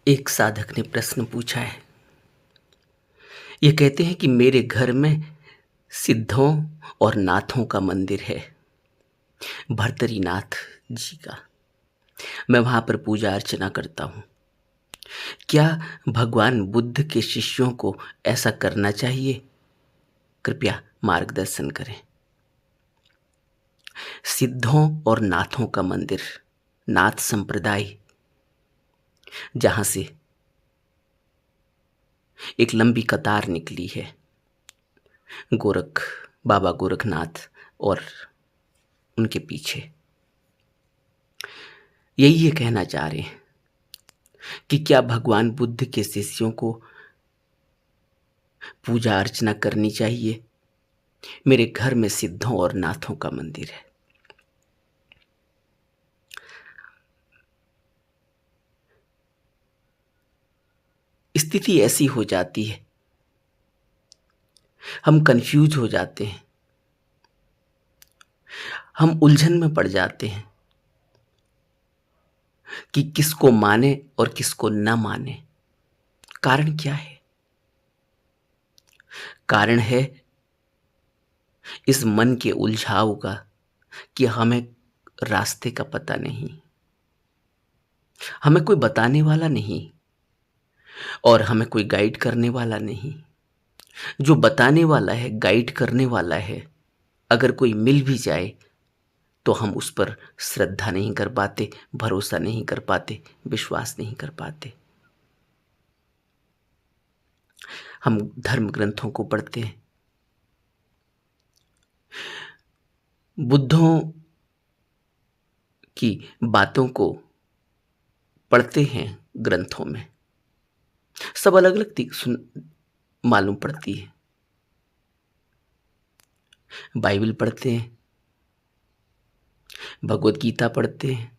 एक साधक ने प्रश्न पूछा है। ये कहते हैं कि मेरे घर में सिद्धों और नाथों का मंदिर है, भर्तरी नाथ जी का। मैं वहां पर पूजा अर्चना करता हूँ। क्या भगवान बुद्ध के शिष्यों को ऐसा करना चाहिए? कृपया मार्गदर्शन करें। सिद्धों और नाथों का मंदिर, नाथ संप्रदाय, जहां से एक लंबी कतार निकली है, बाबा गोरखनाथ और उनके पीछे, यही ये कहना चाह रहे हैं कि क्या भगवान बुद्ध के शिष्यों को पूजा अर्चना करनी चाहिए? मेरे घर में सिद्धों और नाथों का मंदिर है। स्थिति ऐसी हो जाती है, हम कंफ्यूज हो जाते हैं, हम उलझन में पड़ जाते हैं कि किसको माने और किसको न माने। कारण क्या है? कारण है इस मन के उलझाव का कि हमें रास्ते का पता नहीं, हमें कोई बताने वाला नहीं और हमें कोई गाइड करने वाला नहीं। जो बताने वाला है, गाइड करने वाला है, अगर कोई मिल भी जाए तो हम उस पर श्रद्धा नहीं कर पाते, भरोसा नहीं कर पाते, विश्वास नहीं कर पाते। हम धर्म ग्रंथों को पढ़ते हैं, बुद्धों की बातों को पढ़ते हैं ग्रंथों में, सब अलग अलग मालूम पड़ती है। बाइबल पढ़ते हैं, भगवत गीता पढ़ते हैं,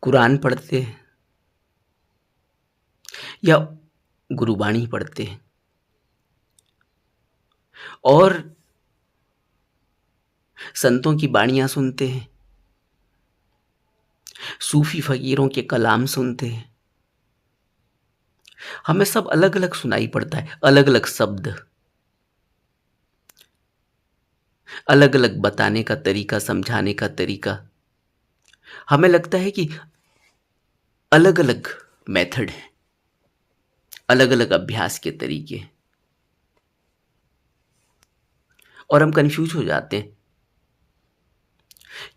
कुरान पढ़ते हैं या गुरुवाणी पढ़ते हैं और संतों की बाणियां सुनते हैं, सूफी फकीरों के कलाम सुनते हैं। हमें सब अलग अलग सुनाई पड़ता है, अलग अलग शब्द, अलग अलग बताने का तरीका, समझाने का तरीका। हमें लगता है कि अलग अलग मेथड है, अलग अलग अभ्यास के तरीके हैं और हम कंफ्यूज हो जाते हैं।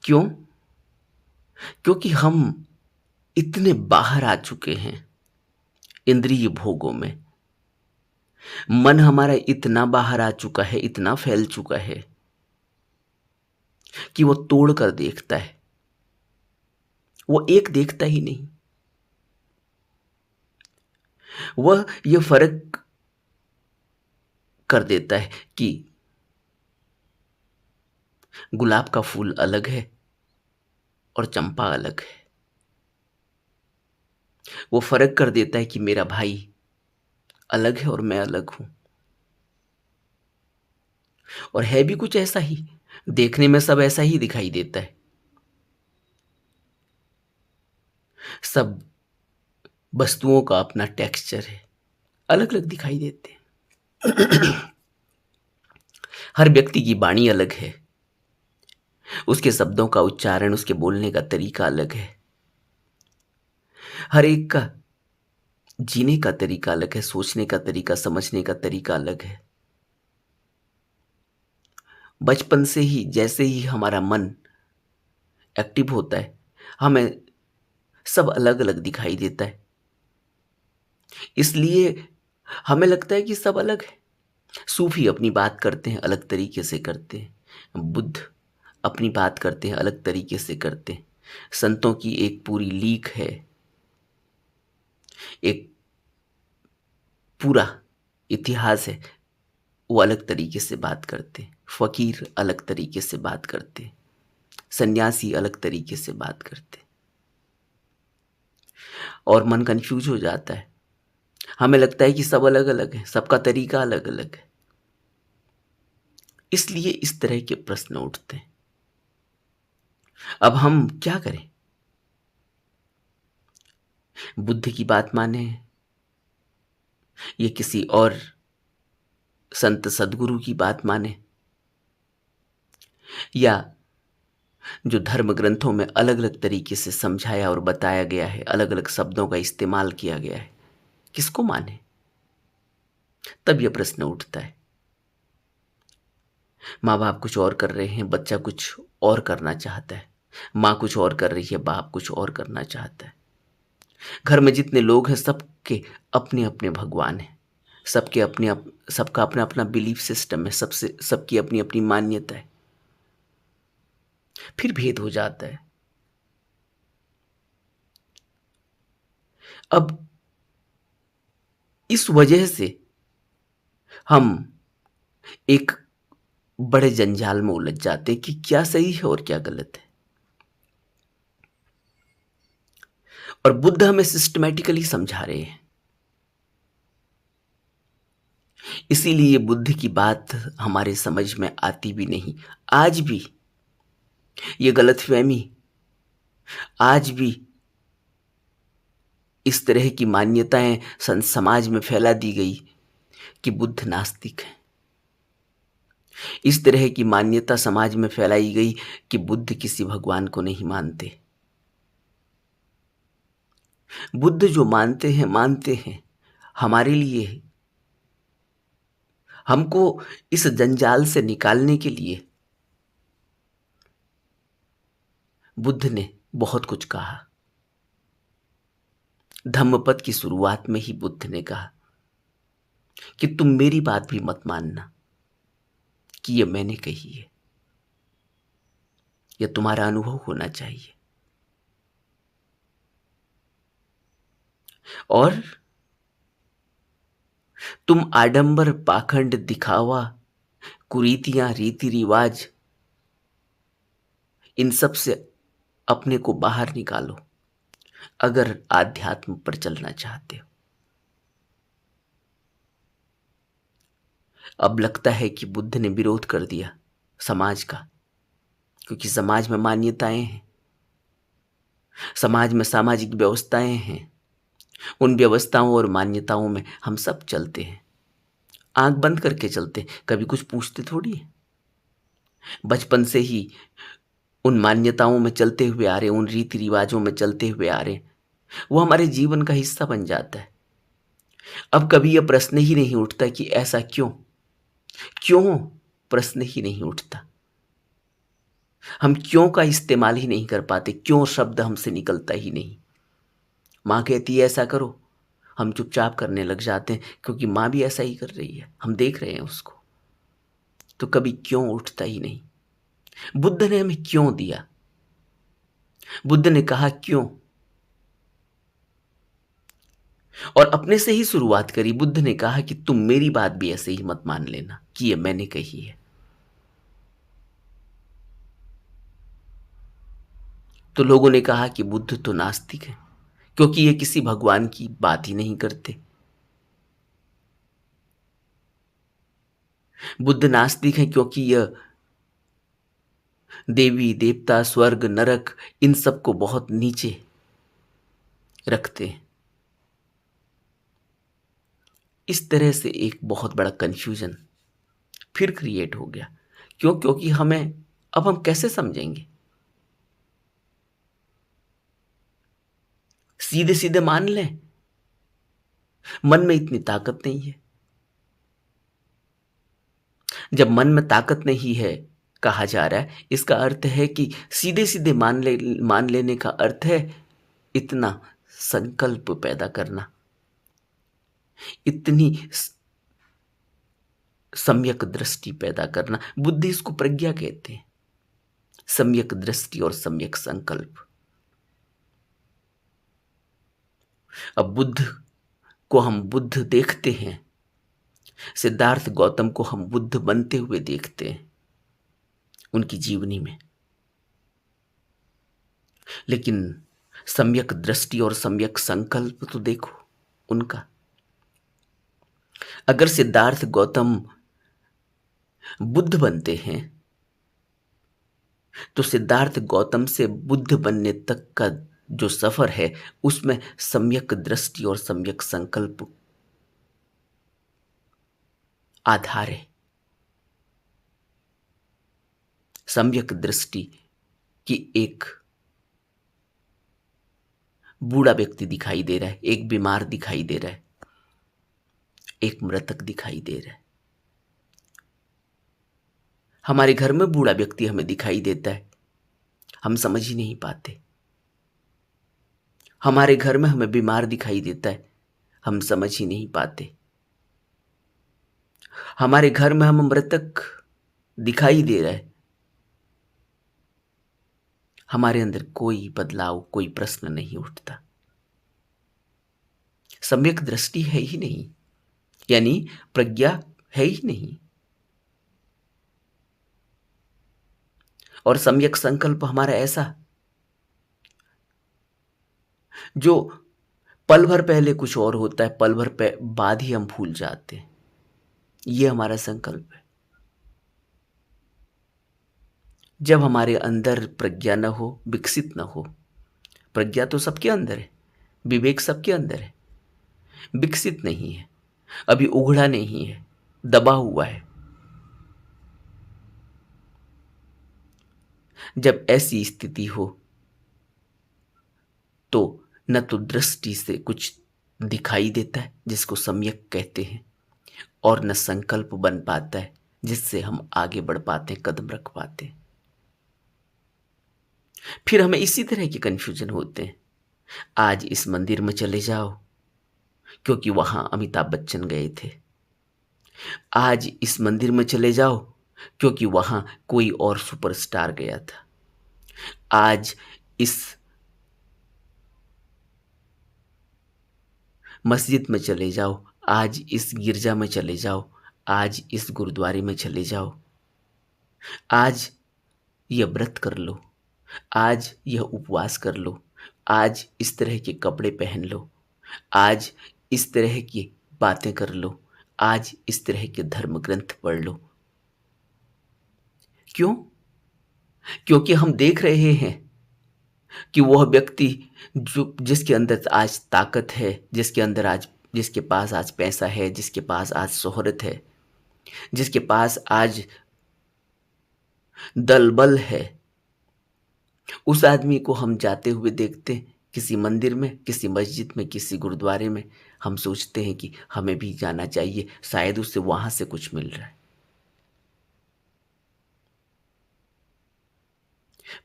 क्यों? क्योंकि हम इतने बाहर आ चुके हैं इंद्रिय भोगों में। मन हमारा इतना बाहर आ चुका है, इतना फैल चुका है कि वो तोड़ कर देखता है, वो एक देखता ही नहीं। वह ये फर्क कर देता है कि गुलाब का फूल अलग है और चंपा अलग है। वो फर्क कर देता है कि मेरा भाई अलग है और मैं अलग हूं। और है भी कुछ ऐसा ही, देखने में सब ऐसा ही दिखाई देता है, सब वस्तुओं का अपना टेक्सचर है, अलग अलग दिखाई देते हैं। हर व्यक्ति की वाणी अलग है, उसके शब्दों का उच्चारण, उसके बोलने का तरीका अलग है, हर एक का जीने का तरीका अलग है, सोचने का तरीका, समझने का तरीका अलग है। बचपन से ही जैसे ही हमारा मन एक्टिव होता है, हमें सब अलग अलग दिखाई देता है, इसलिए हमें लगता है कि सब अलग है। सूफी अपनी बात करते हैं, अलग तरीके से करते हैं, बुद्ध अपनी बात करते हैं, अलग तरीके से करते हैं, संतों की एक पूरी लीक है, एक पूरा इतिहास है, वो अलग तरीके से बात करते हैं, फकीर अलग तरीके से बात करते हैं, सन्यासी अलग तरीके से बात करते हैं और मन कंफ्यूज हो जाता है। हमें लगता है कि सब अलग अलग है, सबका तरीका अलग अलग है, इसलिए इस तरह के प्रश्न उठते हैं। अब हम क्या करें? बुद्ध की बात माने या किसी और संत सदगुरु की बात माने, या जो धर्म ग्रंथों में अलग अलग तरीके से समझाया और बताया गया है, अलग अलग शब्दों का इस्तेमाल किया गया है, किसको माने? तब यह प्रश्न उठता है। माँ बाप कुछ और कर रहे हैं, बच्चा कुछ और करना चाहता है। माँ कुछ और कर रही है, बाप कुछ और करना चाहता है। घर में जितने लोग हैं सबके अपने अपने भगवान हैं, सबका अपना अपना बिलीफ सिस्टम है, सबकी अपनी अपनी मान्यता है। फिर भेद हो जाता है। अब इस वजह से हम एक बड़े जंजाल में उलझ जाते हैं कि क्या सही है और क्या गलत है। और बुद्ध हमें सिस्टमैटिकली समझा रहे हैं। इसीलिए बुद्ध की बात हमारे समझ में आती भी नहीं। आज भी ये गलतफहमी, आज भी इस तरह की मान्यताएं समाज में फैला दी गई कि बुद्ध नास्तिक है। इस तरह की मान्यता समाज में फैलाई गई कि बुद्ध किसी भगवान को नहीं मानते। बुद्ध जो मानते हैं हमारे लिए, हमको इस जंजाल से निकालने के लिए बुद्ध ने बहुत कुछ कहा। धम्मपद की शुरुआत में ही बुद्ध ने कहा कि तुम मेरी बात भी मत मानना कि ये मैंने कही है, यह तुम्हारा अनुभव होना चाहिए। और तुम आडंबर, पाखंड, दिखावा, कुरीतियां, रीति रिवाज, इन सब से अपने को बाहर निकालो अगर आध्यात्म पर चलना चाहते हो। अब लगता है कि बुद्ध ने विरोध कर दिया समाज का, क्योंकि समाज में मान्यताएं हैं, समाज में सामाजिक व्यवस्थाएं हैं। उन व्यवस्थाओं और मान्यताओं में हम सब चलते हैं, आंख बंद करके चलते हैं, कभी कुछ पूछते थोड़ी है। बचपन से ही उन मान्यताओं में चलते हुए आ रहे, उन रीति रिवाजों में चलते हुए आ रहे, वो हमारे जीवन का हिस्सा बन जाता है। अब कभी यह प्रश्न ही नहीं उठता कि ऐसा क्यों क्यों प्रश्न ही नहीं उठता। हम क्यों का इस्तेमाल ही नहीं कर पाते, क्यों शब्द हमसे निकलता ही नहीं। माँ कहती है ऐसा करो, हम चुपचाप करने लग जाते हैं क्योंकि माँ भी ऐसा ही कर रही है, हम देख रहे हैं उसको। तो कभी क्यों उठता ही नहीं। बुद्ध ने हमें क्यों दिया, बुद्ध ने कहा क्यों, और अपने से ही शुरुआत करी। बुद्ध ने कहा कि तुम मेरी बात भी ऐसे ही मत मान लेना कि ये मैंने कही है। तो लोगों ने कहा कि बुद्ध तो नास्तिक है क्योंकि ये किसी भगवान की बात ही नहीं करते। बुद्ध नास्तिक है क्योंकि यह देवी देवता, स्वर्ग, नरक, इन सब को बहुत नीचे रखते हैं। इस तरह से एक बहुत बड़ा कंफ्यूजन फिर क्रिएट हो गया। क्योंकि अब हम कैसे समझेंगे। सीधे सीधे मान लें, मन में इतनी ताकत नहीं है। जब मन में ताकत नहीं है कहा जा रहा है, इसका अर्थ है कि सीधे सीधे मान लेने का अर्थ है इतना संकल्प पैदा करना, इतनी सम्यक दृष्टि पैदा करना। बुद्धि इसको प्रज्ञा कहते हैं, सम्यक दृष्टि और सम्यक संकल्प। अब बुद्ध को हम बुद्ध देखते हैं, सिद्धार्थ गौतम को हम बुद्ध बनते हुए देखते हैं उनकी जीवनी में, लेकिन सम्यक दृष्टि और सम्यक संकल्प तो देखो उनका। अगर सिद्धार्थ गौतम बुद्ध बनते हैं तो सिद्धार्थ गौतम से बुद्ध बनने तक का जो सफर है उसमें सम्यक दृष्टि और सम्यक संकल्प आधार है। सम्यक दृष्टि की एक बूढ़ा व्यक्ति दिखाई दे रहा है, एक बीमार दिखाई दे रहा है, एक मृतक दिखाई दे रहा है। हमारे घर में बूढ़ा व्यक्ति हमें दिखाई देता है, हम समझ ही नहीं पाते। हमारे घर में हमें बीमार दिखाई देता है, हम समझ ही नहीं पाते। हमारे घर में हमें मृतक दिखाई दे रहा है, हमारे अंदर कोई बदलाव, कोई प्रश्न नहीं उठता। सम्यक दृष्टि है ही नहीं, यानी प्रज्ञा है ही नहीं। और सम्यक संकल्प हमारा ऐसा जो पल भर पहले कुछ और होता है, पल भर बाद ही हम भूल जाते हैं। ये हमारा संकल्प है। जब हमारे अंदर प्रज्ञा न हो, विकसित न हो, प्रज्ञा तो सबके अंदर है, विवेक सबके अंदर है, विकसित नहीं है, अभी उघड़ा नहीं है, दबा हुआ है। जब ऐसी स्थिति हो तो न तो दृष्टि से कुछ दिखाई देता है जिसको सम्यक कहते हैं, और न संकल्प बन पाता है जिससे हम आगे बढ़ पाते हैं, कदम रख पाते हैं। फिर हमें इसी तरह के कंफ्यूजन होते हैं। आज इस मंदिर में चले जाओ क्योंकि वहां अमिताभ बच्चन गए थे, आज इस मंदिर में चले जाओ क्योंकि वहां कोई और सुपरस्टार गया था, आज इस मस्जिद में चले जाओ, आज इस गिरजा में चले जाओ, आज इस गुरुद्वारे में चले जाओ, आज यह व्रत कर लो, आज यह उपवास कर लो, आज इस तरह के कपड़े पहन लो, आज इस तरह की बातें कर लो, आज इस तरह के धर्म ग्रंथ पढ़ लो। क्यों? क्योंकि हम देख रहे हैं कि वह व्यक्ति जो जिसके अंदर आज ताकत है, जिसके पास आज पैसा है, जिसके पास आज शोहरत है, जिसके पास आज दल बल है, उस आदमी को हम जाते हुए देखते हैं किसी मंदिर में, किसी मस्जिद में, किसी गुरुद्वारे में। हम सोचते हैं कि हमें भी जाना चाहिए, शायद उससे वहां से कुछ मिल रहा है।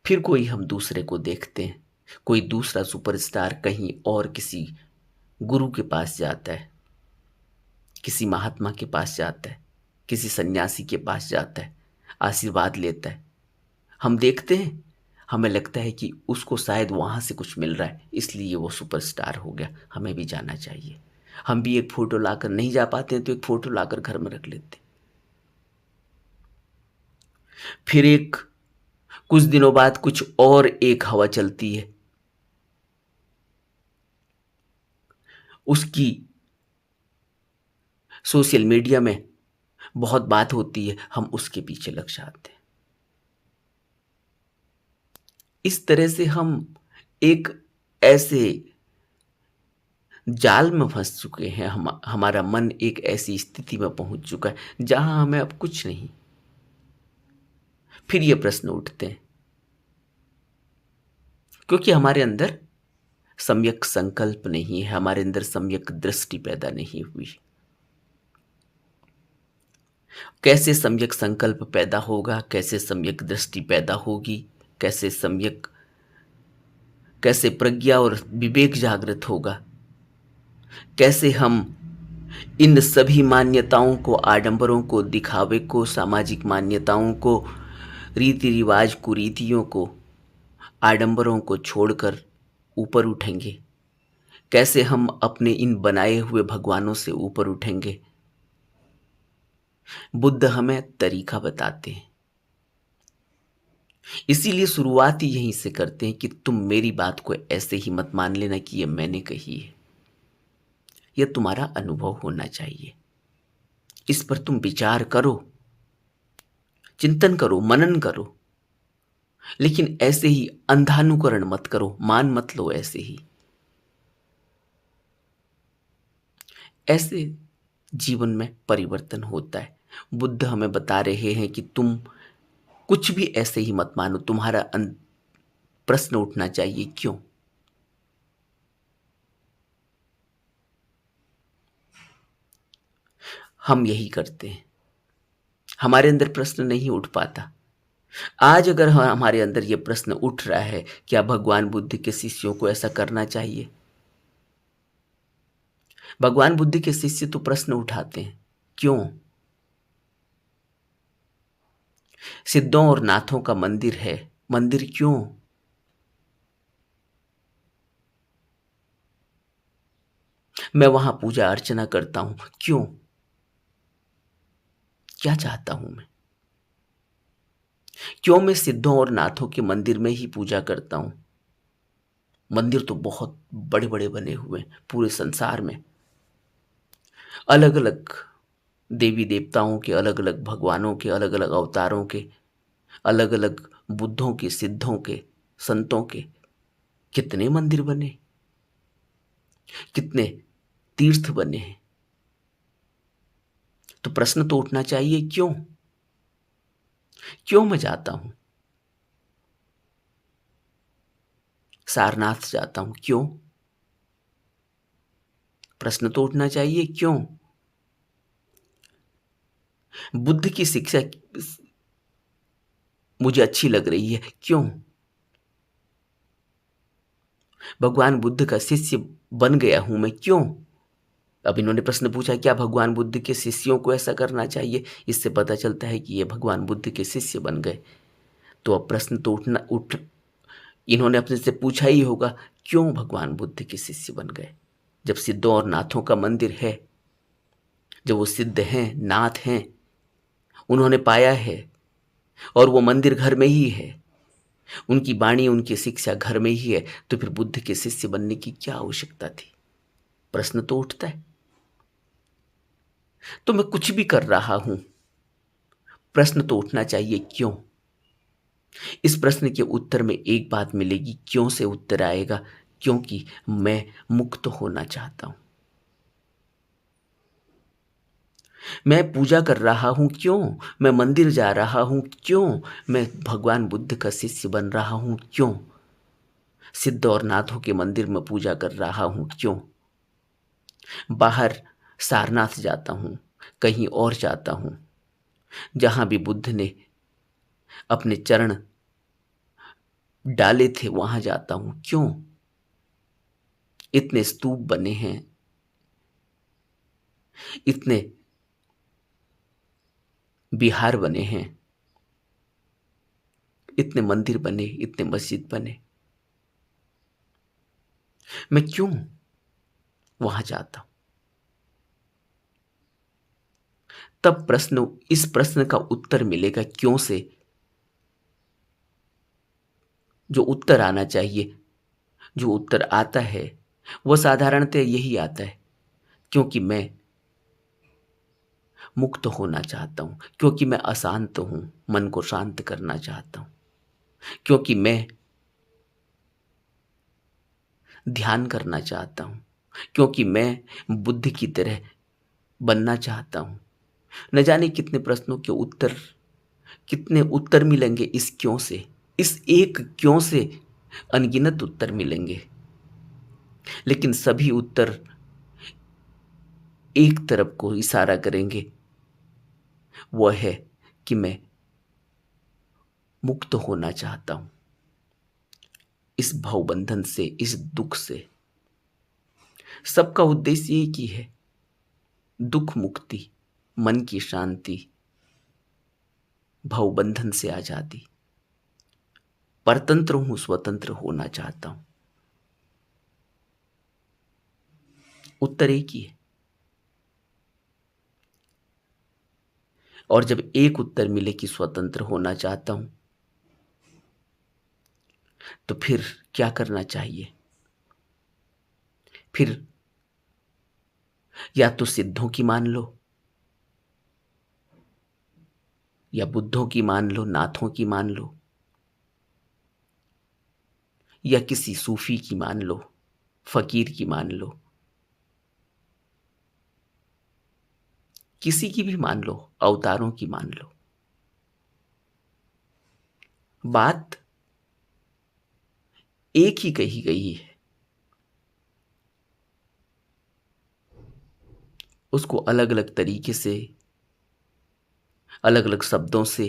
फिर कोई हम दूसरे को देखते हैं, कोई दूसरा सुपरस्टार कहीं और किसी गुरु के पास जाता है, किसी महात्मा के पास जाता है, किसी सन्यासी के पास जाता है, आशीर्वाद लेता है। हम देखते हैं, हमें लगता है कि उसको शायद वहां से कुछ मिल रहा है, इसलिए वो सुपरस्टार हो गया, हमें भी जाना चाहिए। हम भी एक फोटो लाकर नहीं जा पाते हैं तो एक फोटो लाकर घर में रख लेते हैं। फिर कुछ दिनों बाद कुछ और एक हवा चलती है, उसकी सोशल मीडिया में बहुत बात होती है, हम उसके पीछे लग जाते हैं। इस तरह से हम एक ऐसे जाल में फंस चुके हैं, हमारा मन एक ऐसी स्थिति में पहुंच चुका है जहां हमें अब कुछ नहीं। फिर ये प्रश्न उठते हैं क्योंकि हमारे अंदर सम्यक संकल्प नहीं है, हमारे अंदर सम्यक दृष्टि पैदा नहीं हुई। कैसे सम्यक संकल्प पैदा होगा, कैसे सम्यक दृष्टि पैदा होगी, कैसे प्रज्ञा और विवेक जागृत होगा, कैसे हम इन सभी मान्यताओं को, आडंबरों को, दिखावे को, सामाजिक मान्यताओं को, रीति रिवाज, कुरीतियों को, आडंबरों को छोड़कर ऊपर उठेंगे, कैसे हम अपने इन बनाए हुए भगवानों से ऊपर उठेंगे। बुद्ध हमें तरीका बताते हैं, इसीलिए शुरुआत ही यहीं से करते हैं कि तुम मेरी बात को ऐसे ही मत मान लेना कि यह मैंने कही है, यह तुम्हारा अनुभव होना चाहिए, इस पर तुम विचार करो, चिंतन करो, मनन करो, लेकिन ऐसे ही अंधानुकरण मत करो, मान मत लो ऐसे ही। ऐसे जीवन में परिवर्तन होता है। बुद्ध हमें बता रहे हैं कि तुम कुछ भी ऐसे ही मत मानो। तुम्हारा प्रश्न उठना चाहिए, क्यों? हम यही करते हैं, हमारे अंदर प्रश्न नहीं उठ पाता। आज अगर हमारे अंदर यह प्रश्न उठ रहा है, क्या भगवान बुद्ध के शिष्यों को ऐसा करना चाहिए? भगवान बुद्ध के शिष्य तो प्रश्न उठाते हैं, क्यों? सिद्धों और नाथों का मंदिर है, मंदिर क्यों? मैं वहां पूजा अर्चना करता हूं, क्यों? क्या चाहता हूं मैं? क्यों मैं सिद्धों और नाथों के मंदिर में ही पूजा करता हूं? मंदिर तो बहुत बड़े बड़े बने हुए हैं पूरे संसार में। अलग अलग देवी देवताओं के, अलग अलग भगवानों के, अलग अलग अवतारों के, अलग अलग बुद्धों के, सिद्धों के, संतों के कितने मंदिर बने, कितने तीर्थ बने हैं। तो प्रश्न तो उठना चाहिए, क्यों? क्यों मैं जाता हूं? सारनाथ जाता हूं, क्यों? प्रश्न तो उठना चाहिए, क्यों? बुद्ध की शिक्षा मुझे अच्छी लग रही है, क्यों? भगवान बुद्ध का शिष्य बन गया हूं मैं, क्यों? अब इन्होंने प्रश्न पूछा, क्या भगवान बुद्ध के शिष्यों को ऐसा करना चाहिए? इससे पता चलता है कि ये भगवान बुद्ध के शिष्य बन गए। तो अब प्रश्न तो उठ इन्होंने अपने से पूछा ही होगा, क्यों भगवान बुद्ध के शिष्य बन गए? जब सिद्धों और नाथों का मंदिर है, जब वो सिद्ध हैं, नाथ हैं, उन्होंने पाया है, और वो मंदिर घर में ही है, उनकी वाणी, उनकी शिक्षा घर में ही है, तो फिर बुद्ध के शिष्य बनने की क्या आवश्यकता थी? प्रश्न तो उठता है। तो मैं कुछ भी कर रहा हूं, प्रश्न तो उठना चाहिए, क्यों? इस प्रश्न के उत्तर में एक बात मिलेगी, क्यों से उत्तर आएगा, क्योंकि मैं मुक्त होना चाहता हूं। मैं पूजा कर रहा हूं, क्यों? मैं मंदिर जा रहा हूं, क्यों? मैं भगवान बुद्ध का शिष्य बन रहा हूं, क्यों? सिद्ध और नाथों के मंदिर में पूजा कर रहा हूं, क्यों? बाहर सारनाथ जाता हूं, कहीं और जाता हूं, जहां भी बुद्ध ने अपने चरण डाले थे वहां जाता हूं, क्यों? इतने स्तूप बने हैं, इतने विहार बने हैं, इतने मंदिर बने, इतने मस्जिद बने, मैं क्यों वहां जाता हूं? तब इस प्रश्न का उत्तर मिलेगा, क्यों से। जो उत्तर आना चाहिए, जो उत्तर आता है, वह साधारणतः यही आता है, क्योंकि मैं मुक्त होना चाहता हूं, क्योंकि मैं अशांत हूं, मन को शांत करना चाहता हूं, क्योंकि मैं ध्यान करना चाहता हूं, क्योंकि मैं बुद्ध की तरह बनना चाहता हूं। न जाने कितने उत्तर मिलेंगे इस क्यों से। इस एक क्यों से अनगिनत उत्तर मिलेंगे, लेकिन सभी उत्तर एक तरफ को इशारा करेंगे, वह है कि मैं मुक्त होना चाहता हूं इस भवबंधन से, इस दुख से। सबका उद्देश्य एक ही है, दुख मुक्ति, मन की शांति, भवबंधन से आजादी। परतंत्र हूं, स्वतंत्र होना चाहता हूं। उत्तर एक ही है। और जब एक उत्तर मिले कि स्वतंत्र होना चाहता हूं, तो फिर क्या करना चाहिए? फिर या तो सिद्धों की मान लो, या बुद्धों की मान लो, नाथों की मान लो, या किसी सूफी की मान लो, फकीर की मान लो, किसी की भी मान लो, अवतारों की मान लो, बात एक ही कही गई है। उसको अलग अलग तरीके से, अलग अलग शब्दों से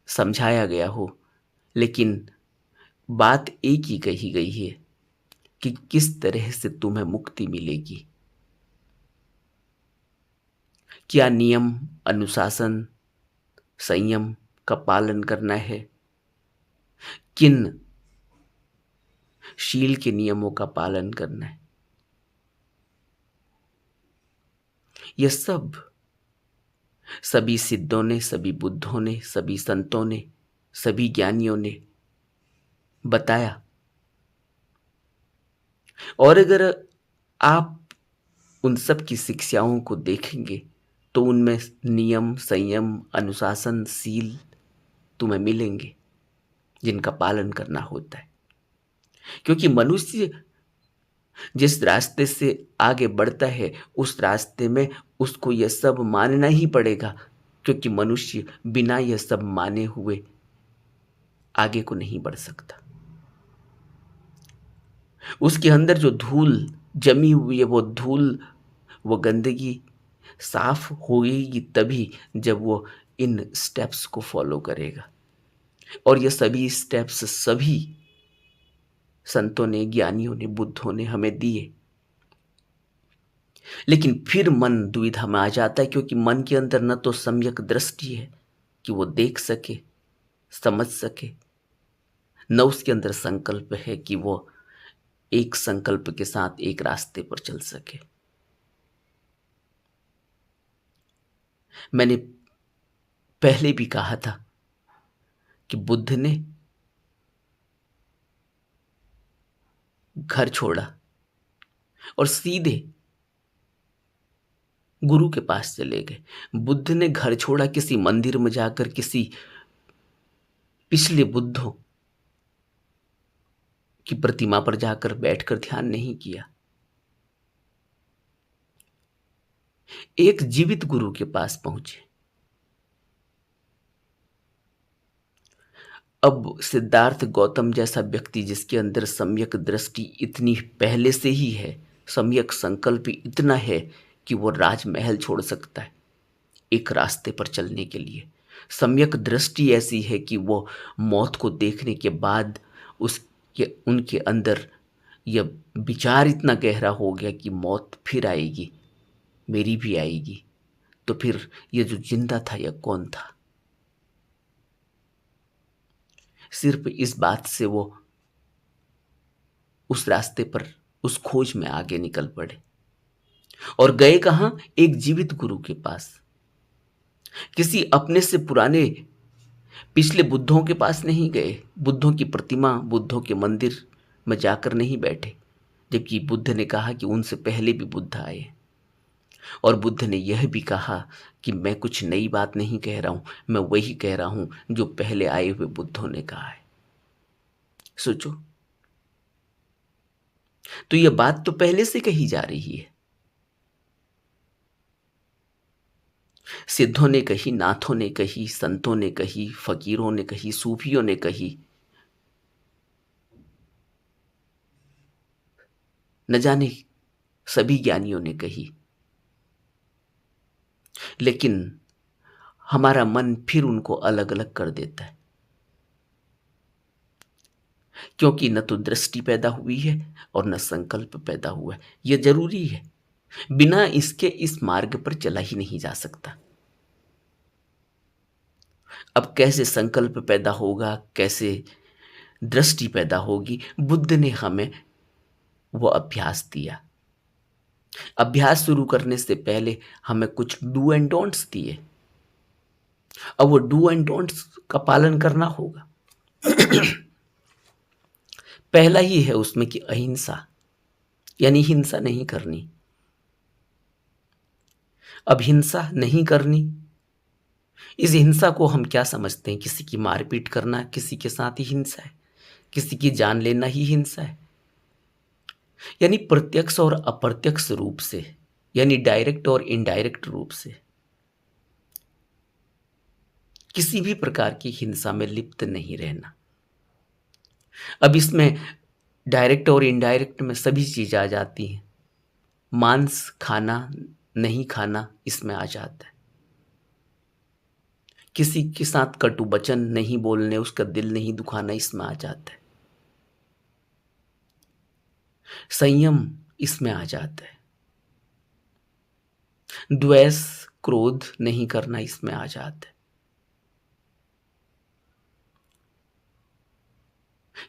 समझाया गया हो, लेकिन बात एक ही कही गई है कि किस तरह से तुम्हें मुक्ति मिलेगी। क्या नियम, अनुशासन, संयम का पालन करना है, किन शील के नियमों का पालन करना है, यह सब सभी सिद्धों ने, सभी बुद्धों ने, सभी संतों ने, सभी ज्ञानियों ने बताया। और अगर आप उन सब की शिक्षाओं को देखेंगे तो उनमें नियम, संयम, अनुशासन, शील तुम्हें मिलेंगे जिनका पालन करना होता है। क्योंकि मनुष्य जिस रास्ते से आगे बढ़ता है उस रास्ते में उसको यह सब मानना ही पड़ेगा, क्योंकि मनुष्य बिना यह सब माने हुए आगे को नहीं बढ़ सकता। उसके अंदर जो धूल जमी हुई है, वो धूल, वो गंदगी साफ होगी तभी जब वो इन स्टेप्स को फॉलो करेगा। और ये सभी स्टेप्स सभी संतों ने, ज्ञानियों ने, बुद्धों ने हमें दिए। लेकिन फिर मन दुविधा में आ जाता है, क्योंकि मन के अंदर न तो सम्यक दृष्टि है कि वो देख सके, समझ सके, न उसके अंदर संकल्प है कि वो एक संकल्प के साथ एक रास्ते पर चल सके। मैंने पहले भी कहा था कि बुद्ध ने घर छोड़ा और सीधे गुरु के पास चले गए। बुद्ध ने घर छोड़ा, किसी मंदिर में जाकर किसी पिछले बुद्धों की प्रतिमा पर जाकर बैठकर ध्यान नहीं किया। एक जीवित गुरु के पास पहुंचे। अब सिद्धार्थ गौतम जैसा व्यक्ति जिसके अंदर सम्यक दृष्टि इतनी पहले से ही है, सम्यक संकल्प इतना है कि वो राजमहल छोड़ सकता है एक रास्ते पर चलने के लिए। सम्यक दृष्टि ऐसी है कि वो मौत को देखने के बाद उनके अंदर यह विचार इतना गहरा हो गया कि मौत फिर आएगी, मेरी भी आएगी, तो फिर ये जो जिंदा था यह कौन था। सिर्फ इस बात से वो उस रास्ते पर, उस खोज में आगे निकल पड़े। और गए कहां? एक जीवित गुरु के पास। किसी अपने से पुराने पिछले बुद्धों के पास नहीं गए, बुद्धों की प्रतिमा, बुद्धों के मंदिर में जाकर नहीं बैठे, जबकि बुद्ध ने कहा कि उनसे पहले भी बुद्ध आए। और बुद्ध ने यह भी कहा कि मैं कुछ नई बात नहीं कह रहा हूं, मैं वही कह रहा हूं जो पहले आए हुए बुद्धों ने कहा है। सोचो, तो यह बात तो पहले से कही जा रही है। सिद्धों ने कही, नाथों ने कही, संतों ने कही, फकीरों ने कही, सूफियों ने कही, न जाने सभी ज्ञानियों ने कही। लेकिन हमारा मन फिर उनको अलग अलग कर देता है, क्योंकि न तो दृष्टि पैदा हुई है और न संकल्प पैदा हुआ है। यह जरूरी है, बिना इसके इस मार्ग पर चला ही नहीं जा सकता। अब कैसे संकल्प पैदा होगा, कैसे दृष्टि पैदा होगी? बुद्ध ने हमें वो अभ्यास दिया। अभ्यास शुरू करने से पहले हमें कुछ डू एंड डोंट्स दिए। अब वो डू एंड डोंट्स का पालन करना होगा। पहला ही है उसमें कि अहिंसा, यानी हिंसा नहीं करनी। अब हिंसा नहीं करनी, इस हिंसा को हम क्या समझते हैं? किसी की मारपीट करना किसी के साथ ही हिंसा है? किसी की जान लेना ही हिंसा है। यानी प्रत्यक्ष और अप्रत्यक्ष रूप से, यानी डायरेक्ट और इनडायरेक्ट रूप से किसी भी प्रकार की हिंसा में लिप्त नहीं रहना। अब इसमें डायरेक्ट और इनडायरेक्ट में सभी चीज आ जाती हैं। मांस खाना नहीं खाना इसमें आ जाता है। किसी के साथ कटु वचन नहीं बोलने, उसका दिल नहीं दुखाना इसमें आ जाता है। संयम इसमें आ जाता है। द्वेष क्रोध नहीं करना इसमें आ जाता है।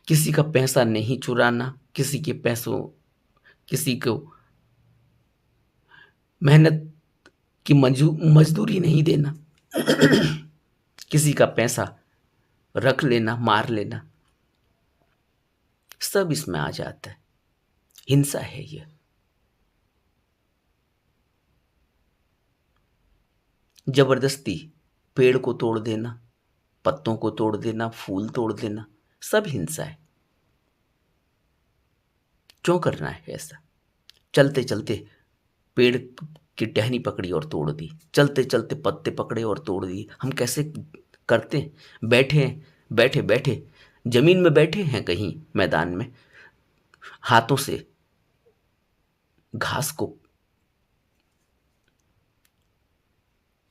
किसी का पैसा नहीं चुराना, किसी के पैसों, किसी को मेहनत की मजदूरी नहीं देना, किसी का पैसा रख लेना, मार लेना, सब इसमें आ जाता है। हिंसा है यह। जबरदस्ती पेड़ को तोड़ देना, पत्तों को तोड़ देना, फूल तोड़ देना, सब हिंसा है। क्यों करना है ऐसा? चलते चलते पेड़ की टहनी पकड़ी और तोड़ दी, चलते चलते पत्ते पकड़े और तोड़ दिए। हम कैसे करते हैं? बैठे हैं, बैठे बैठे जमीन में बैठे हैं कहीं मैदान में, हाथों से घास को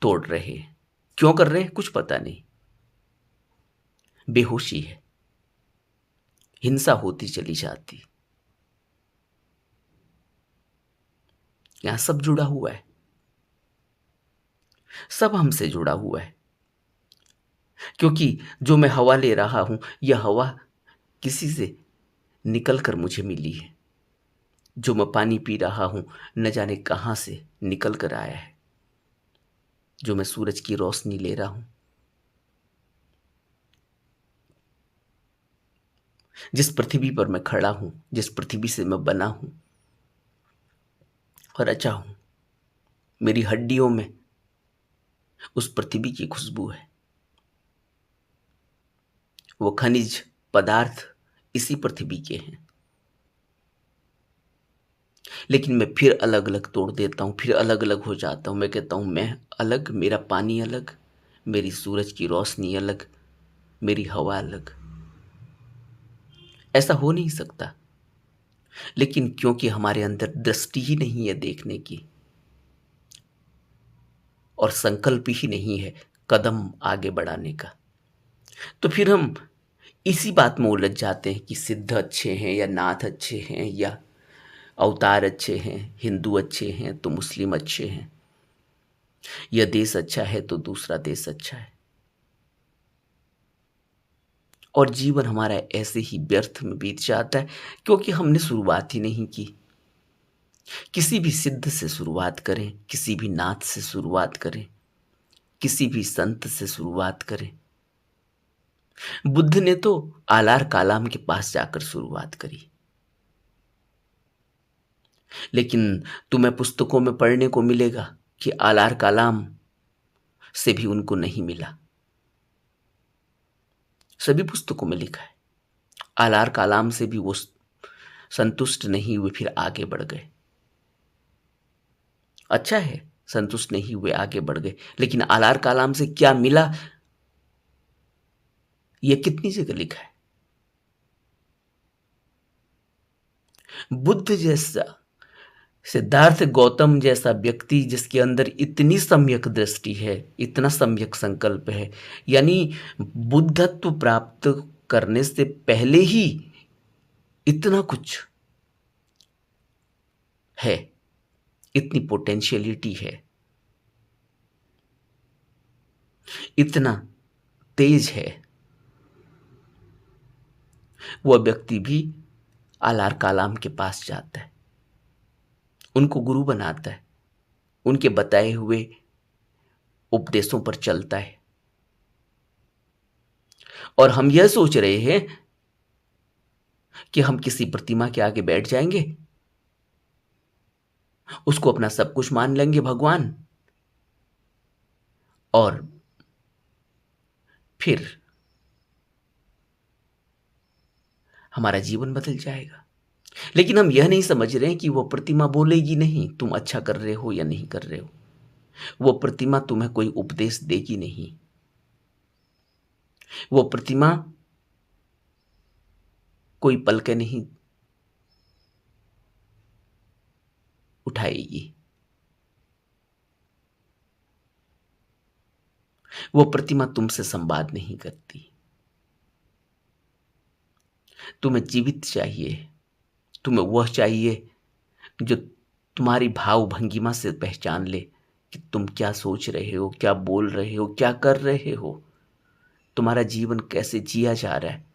तोड़ रहे हैं। क्यों कर रहे हैं कुछ पता नहीं, बेहोशी है, हिंसा होती चली जाती। यहां सब जुड़ा हुआ है, सब हमसे जुड़ा हुआ है। क्योंकि जो मैं हवा ले रहा हूं, यह हवा किसी से निकल कर मुझे मिली है। जो मैं पानी पी रहा हूं, न जाने कहां से निकल कर आया है। जो मैं सूरज की रोशनी ले रहा हूं, जिस पृथ्वी पर मैं खड़ा हूं, जिस पृथ्वी से मैं बना हूं और रचा हूं, मेरी हड्डियों में उस पृथ्वी की खुशबू है। वो खनिज पदार्थ इसी पृथ्वी के हैं। लेकिन मैं फिर अलग अलग तोड़ देता हूं, फिर अलग अलग हो जाता हूं। मैं कहता हूं मैं अलग, मेरा पानी अलग, मेरी सूरज की रोशनी अलग, मेरी हवा अलग। ऐसा हो नहीं सकता। लेकिन क्योंकि हमारे अंदर दृष्टि ही नहीं है देखने की, और संकल्प ही नहीं है कदम आगे बढ़ाने का, तो फिर हम इसी बात में उलझ जाते हैं कि सिद्ध अच्छे हैं या नाथ अच्छे हैं या अवतार अच्छे हैं, हिंदू अच्छे हैं तो मुस्लिम अच्छे हैं, यह देश अच्छा है तो दूसरा देश अच्छा है। और जीवन हमारा ऐसे ही व्यर्थ में बीत जाता है, क्योंकि हमने शुरुआत ही नहीं की। किसी भी सिद्ध से शुरुआत करें, किसी भी नाथ से शुरुआत करें, किसी भी संत से शुरुआत करें। बुद्ध ने तो आलार कालाम के पास जाकर शुरुआत करी, लेकिन तुम्हें पुस्तकों में पढ़ने को मिलेगा कि आलार कालाम से भी उनको नहीं मिला। सभी पुस्तकों में लिखा है आलार कालाम से भी वो संतुष्ट नहीं हुए, फिर आगे बढ़ गए। अच्छा है, संतुष्ट नहीं हुए, आगे बढ़ गए, लेकिन आलार कालाम से क्या मिला यह कितनी जगह लिखा है? बुद्ध जैसा, सिद्धार्थ गौतम जैसा व्यक्ति जिसके अंदर इतनी सम्यक दृष्टि है, इतना सम्यक संकल्प है, यानी बुद्धत्व प्राप्त करने से पहले ही इतना कुछ है, इतनी पोटेंशियलिटी है, इतना तेज है, वह व्यक्ति भी आलार कालाम के पास जाता है, उनको गुरु बनाता है, उनके बताए हुए उपदेशों पर चलता है। और हम यह सोच रहे हैं कि हम किसी प्रतिमा के आगे बैठ जाएंगे, उसको अपना सब कुछ मान लेंगे भगवान, और फिर हमारा जीवन बदल जाएगा। लेकिन हम यह नहीं समझ रहे हैं कि वो प्रतिमा बोलेगी नहीं तुम अच्छा कर रहे हो या नहीं कर रहे हो। वो प्रतिमा तुम्हें कोई उपदेश देगी नहीं। वो प्रतिमा कोई पलके नहीं उठाएगी। वो प्रतिमा तुमसे संवाद नहीं करती। तुम्हें जीवित चाहिए। तुम्हें वह चाहिए जो तुम्हारी भाव भंगिमा से पहचान ले कि तुम क्या सोच रहे हो, क्या बोल रहे हो, क्या कर रहे हो, तुम्हारा जीवन कैसे जिया जा रहा है,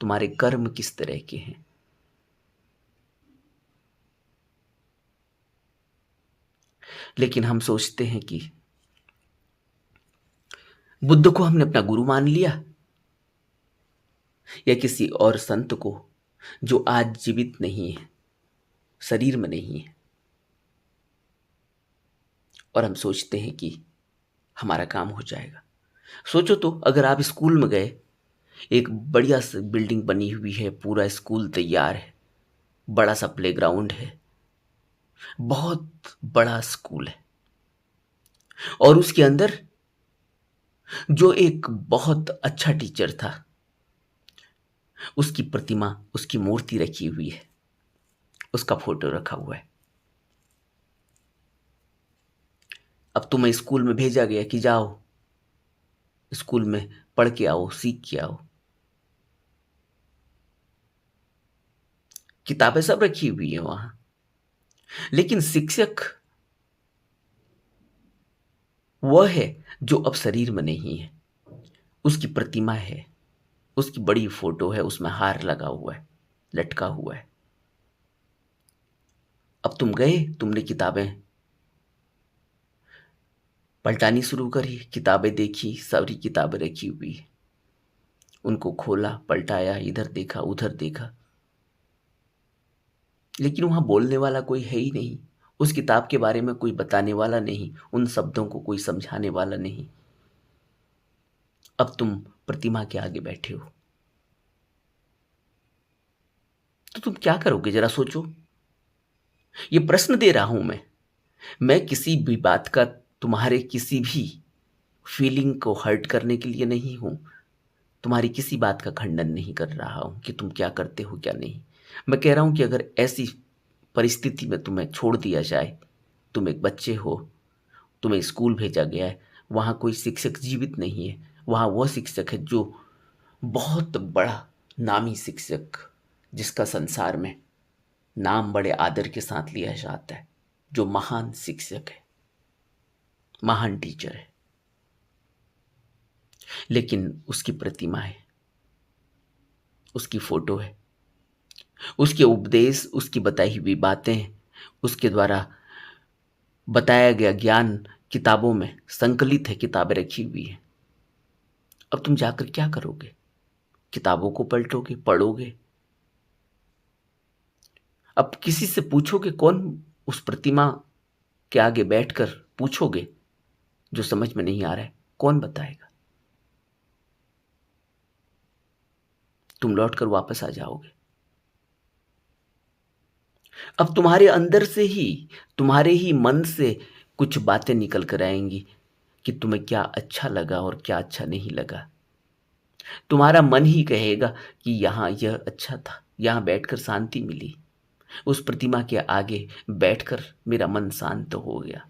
तुम्हारे कर्म किस तरह के हैं। लेकिन हम सोचते हैं कि बुद्ध को हमने अपना गुरु मान लिया या किसी और संत को जो आज जीवित नहीं है, शरीर में नहीं है, और हम सोचते हैं कि हमारा काम हो जाएगा। सोचो तो, अगर आप स्कूल में गए, एक बढ़िया सी बिल्डिंग बनी हुई है, पूरा स्कूल तैयार है, बड़ा सा प्लेग्राउंड है, बहुत बड़ा स्कूल है, और उसके अंदर जो एक बहुत अच्छा टीचर था उसकी प्रतिमा, उसकी मूर्ति रखी हुई है, उसका फोटो रखा हुआ है। अब तुम्हें स्कूल में भेजा गया कि जाओ स्कूल में पढ़ के आओ, सीख के आओ। किताबें सब रखी हुई है वहां, लेकिन शिक्षक वह है जो अब शरीर में नहीं है। उसकी प्रतिमा है, उसकी बड़ी फोटो है, उसमें हार लगा हुआ है, लटका हुआ है। अब तुम गए, तुमने किताबें पलटानी शुरू करी, किताबें देखी, सारी किताबें रखी हुई है, उनको खोला, पलटाया, इधर देखा, उधर देखा, लेकिन वहां बोलने वाला कोई है ही नहीं। उस किताब के बारे में कोई बताने वाला नहीं, उन शब्दों को कोई समझाने वाला नहीं। अब तुम प्रतिमा के आगे बैठे हो, तो तुम क्या करोगे जरा सोचो। ये प्रश्न दे रहा हूं मैं किसी भी बात का, तुम्हारे किसी भी फीलिंग को हर्ट करने के लिए नहीं हूं, तुम्हारी किसी बात का खंडन नहीं कर रहा हूं कि तुम क्या करते हो क्या नहीं। मैं कह रहा हूं कि अगर ऐसी परिस्थिति में तुम्हें छोड़ दिया जाए, तुम एक बच्चे हो, तुम्हें स्कूल भेजा गया है, वहाँ कोई शिक्षक जीवित नहीं है, वहाँ वह शिक्षक है जो बहुत बड़ा नामी शिक्षक, जिसका संसार में नाम बड़े आदर के साथ लिया जाता है, जो महान शिक्षक है, महान टीचर है, लेकिन उसकी प्रतिमा है, उसकी फोटो है, उसके उपदेश, उसकी बताई हुई बातें, उसके द्वारा बताया गया ज्ञान किताबों में संकलित है, किताबें रखी हुई है। अब तुम जाकर क्या करोगे? किताबों को पलटोगे, पढ़ोगे? अब किसी से पूछोगे? कौन उस प्रतिमा के आगे बैठकर पूछोगे जो समझ में नहीं आ रहा है? कौन बताएगा? तुम लौटकर वापस आ जाओगे। अब तुम्हारे अंदर से ही, तुम्हारे ही मन से कुछ बातें निकल कर आएंगी कि तुम्हें क्या अच्छा लगा और क्या अच्छा नहीं लगा। तुम्हारा मन ही कहेगा कि यहाँ यह अच्छा था, यहाँ बैठकर शांति मिली, उस प्रतिमा के आगे बैठकर मेरा मन शांत हो गया।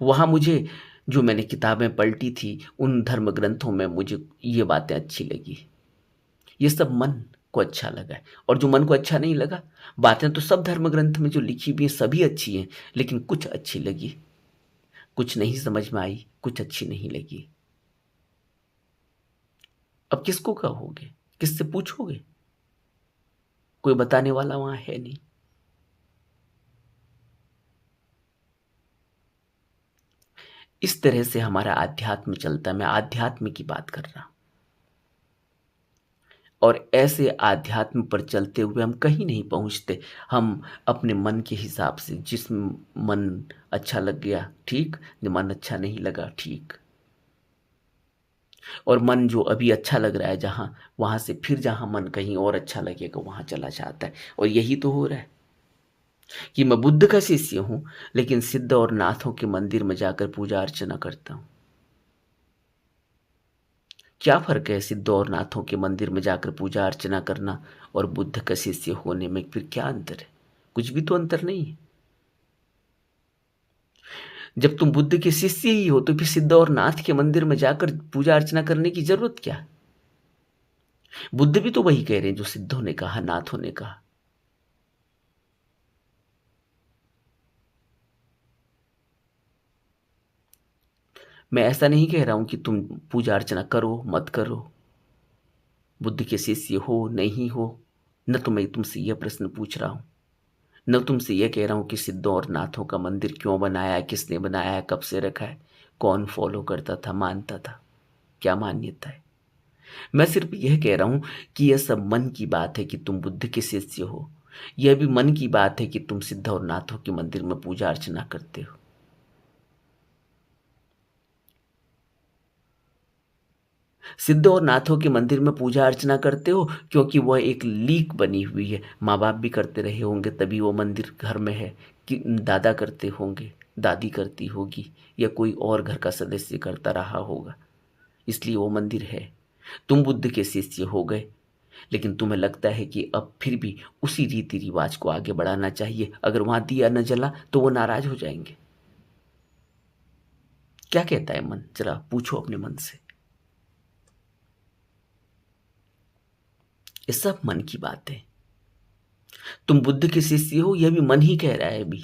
वहाँ मुझे, जो मैंने किताबें पलटी थी, उन धर्म ग्रंथों में मुझे ये बातें अच्छी लगी, ये सब मन को अच्छा लगा है। और जो मन को अच्छा नहीं लगा, बातें तो सब धर्म ग्रंथ में जो लिखी हुई है सभी अच्छी हैं, लेकिन कुछ अच्छी लगी, कुछ नहीं समझ में आई, कुछ अच्छी नहीं लगी। अब किसको कहोगे? किससे पूछोगे? कोई बताने वाला वहां है नहीं। इस तरह से हमारा आध्यात्म चलता है। मैं आध्यात्म की बात कर रहा हूं, और ऐसे आध्यात्म पर चलते हुए हम कहीं नहीं पहुंचते। हम अपने मन के हिसाब से, जिस मन अच्छा लग गया ठीक, जो मन अच्छा नहीं लगा ठीक। और मन जो अभी अच्छा लग रहा है जहाँ, वहाँ से फिर जहाँ मन कहीं और अच्छा लगेगा वहाँ चला जाता है। और यही तो हो रहा है कि मैं बुद्ध का शिष्य हूँ, लेकिन सिद्ध और नाथों के मंदिर में जाकर पूजा अर्चना करता हूँ। क्या फर्क है सिद्ध और नाथों के मंदिर में जाकर पूजा अर्चना करना और बुद्ध का शिष्य होने में? फिर क्या अंतर है? कुछ भी तो अंतर नहीं है। जब तुम बुद्ध के शिष्य ही हो तो फिर सिद्ध और नाथ के मंदिर में जाकर पूजा अर्चना करने की जरूरत क्या है? बुद्ध भी तो वही कह रहे हैं जो सिद्धों ने कहा, नाथों ने कहा। मैं ऐसा नहीं कह रहा हूं कि तुम पूजा अर्चना करो मत करो, बुद्ध के शिष्य हो नहीं हो। न तो मैं तुमसे यह प्रश्न पूछ रहा हूं, न तुमसे यह कह रहा हूं कि सिद्धों और नाथों का मंदिर क्यों बनाया है, किसने बनाया है, कब से रखा है, कौन फॉलो करता था, मानता था, क्या मान्यता है। मैं सिर्फ यह कह रहा हूं कि यह सब मन की बात है कि तुम बुद्ध के शिष्य हो। यह भी मन की बात है कि तुम सिद्ध और नाथों के मंदिर में पूजा अर्चना करते हो। सिद्ध और नाथों के मंदिर में पूजा अर्चना करते हो क्योंकि वह एक लीक बनी हुई है। माँ बाप भी करते रहे होंगे तभी वो मंदिर घर में है, कि दादा करते होंगे, दादी करती होगी, या कोई और घर का सदस्य करता रहा होगा, इसलिए वो मंदिर है। तुम बुद्ध के शिष्य हो गए, लेकिन तुम्हें लगता है कि अब फिर भी उसी रीति रिवाज को आगे बढ़ाना चाहिए। अगर वहां दिया न जला तो वो नाराज हो जाएंगे। क्या कहता है मन? जरा पूछो अपने मन से। ये सब मन की बात है। तुम बुद्ध के शिष्य हो यह भी मन ही कह रहा है अभी।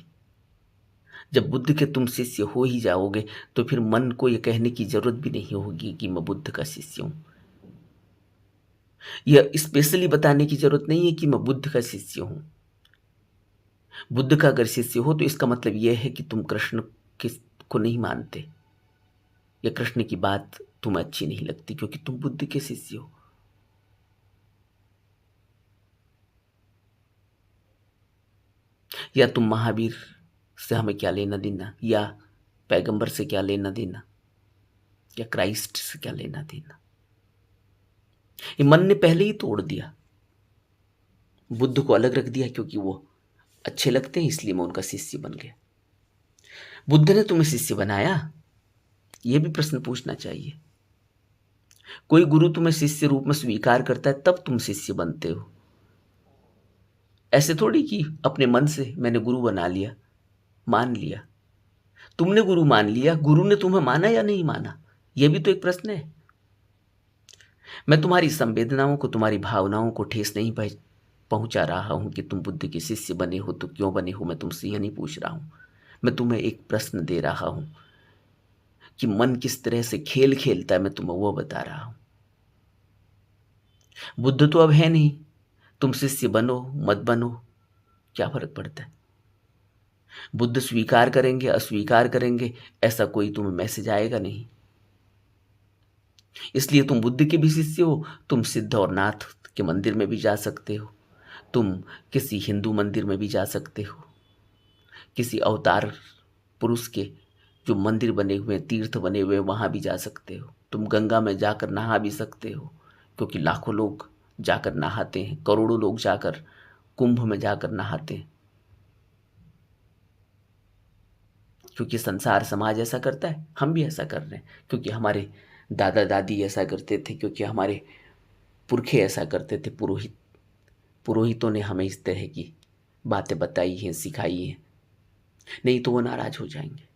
जब बुद्ध के तुम शिष्य हो ही जाओगे तो फिर मन को यह कहने की जरूरत भी नहीं होगी कि मैं बुद्ध का शिष्य हूं। यह स्पेशली बताने की जरूरत नहीं है कि मैं बुद्ध का शिष्य हूं। बुद्ध का अगर शिष्य हो तो इसका मतलब यह है कि तुम कृष्ण को नहीं मानते, या कृष्ण की बात तुम्हें अच्छी नहीं लगती क्योंकि तुम बुद्ध के शिष्य हो। या तुम महावीर से हमें क्या लेना देना, या पैगंबर से क्या लेना देना, या क्राइस्ट से क्या लेना देना। ये मन ने पहले ही तोड़ दिया। बुद्ध को अलग रख दिया क्योंकि वो अच्छे लगते हैं, इसलिए मैं उनका शिष्य बन गया। बुद्ध ने तुम्हें शिष्य बनाया? यह भी प्रश्न पूछना चाहिए। कोई गुरु तुम्हें शिष्य रूप में स्वीकार करता है तब तुम शिष्य बनते हो। ऐसे थोड़ी कि अपने मन से मैंने गुरु बना लिया, मान लिया। तुमने गुरु मान लिया, गुरु ने तुम्हें माना या नहीं माना, यह भी तो एक प्रश्न है। मैं तुम्हारी संवेदनाओं को, तुम्हारी भावनाओं को ठेस नहीं पहुंचा रहा हूं कि तुम बुद्ध के शिष्य बने हो तो क्यों बने हो। मैं तुमसे यह नहीं पूछ रहा हूं। मैं तुम्हें एक प्रश्न दे रहा हूं कि मन किस तरह से खेल खेलता है, मैं तुम्हें वो बता रहा हूं। बुद्ध तो अब है नहीं, तुम शिष्य बनो मत बनो क्या फर्क पड़ता है। बुद्ध स्वीकार करेंगे अस्वीकार करेंगे ऐसा कोई तुम्हें मैसेज आएगा नहीं। इसलिए तुम बुद्ध के भी शिष्य हो, तुम सिद्ध और नाथ के मंदिर में भी जा सकते हो, तुम किसी हिंदू मंदिर में भी जा सकते हो, किसी अवतार पुरुष के जो मंदिर बने हुए तीर्थ बने हुए वहां भी जा सकते हो। तुम गंगा में जाकर नहा भी सकते हो क्योंकि लाखों लोग जाकर नहाते हैं, करोड़ों लोग जाकर कुंभ में जाकर नहाते हैं, क्योंकि संसार समाज ऐसा करता है। हम भी ऐसा कर रहे हैं क्योंकि हमारे दादा दादी ऐसा करते थे, क्योंकि हमारे पुरखे ऐसा करते थे। पुरोहितों ने हमें इस तरह की बातें बताई हैं, सिखाई हैं, नहीं तो वो नाराज हो जाएंगे।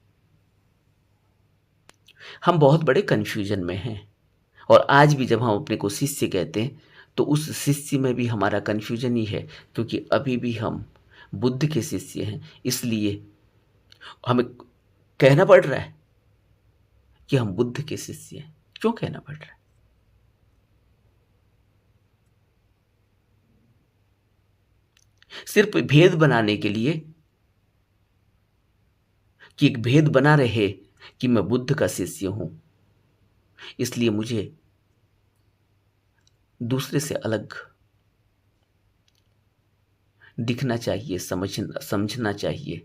हम बहुत बड़े कन्फ्यूजन में हैं। और आज भी जब हम अपने को शिष्य कहते हैं तो उस शिष्य में भी हमारा कन्फ्यूजन ही है, क्योंकि अभी भी हम बुद्ध के शिष्य हैं। इसलिए हमें कहना पड़ रहा है कि हम बुद्ध के शिष्य हैं। क्यों कहना पड़ रहा है? सिर्फ भेद बनाने के लिए, कि एक भेद बना रहे कि मैं बुद्ध का शिष्य हूं, इसलिए मुझे दूसरे से अलग दिखना चाहिए, समझना चाहिए।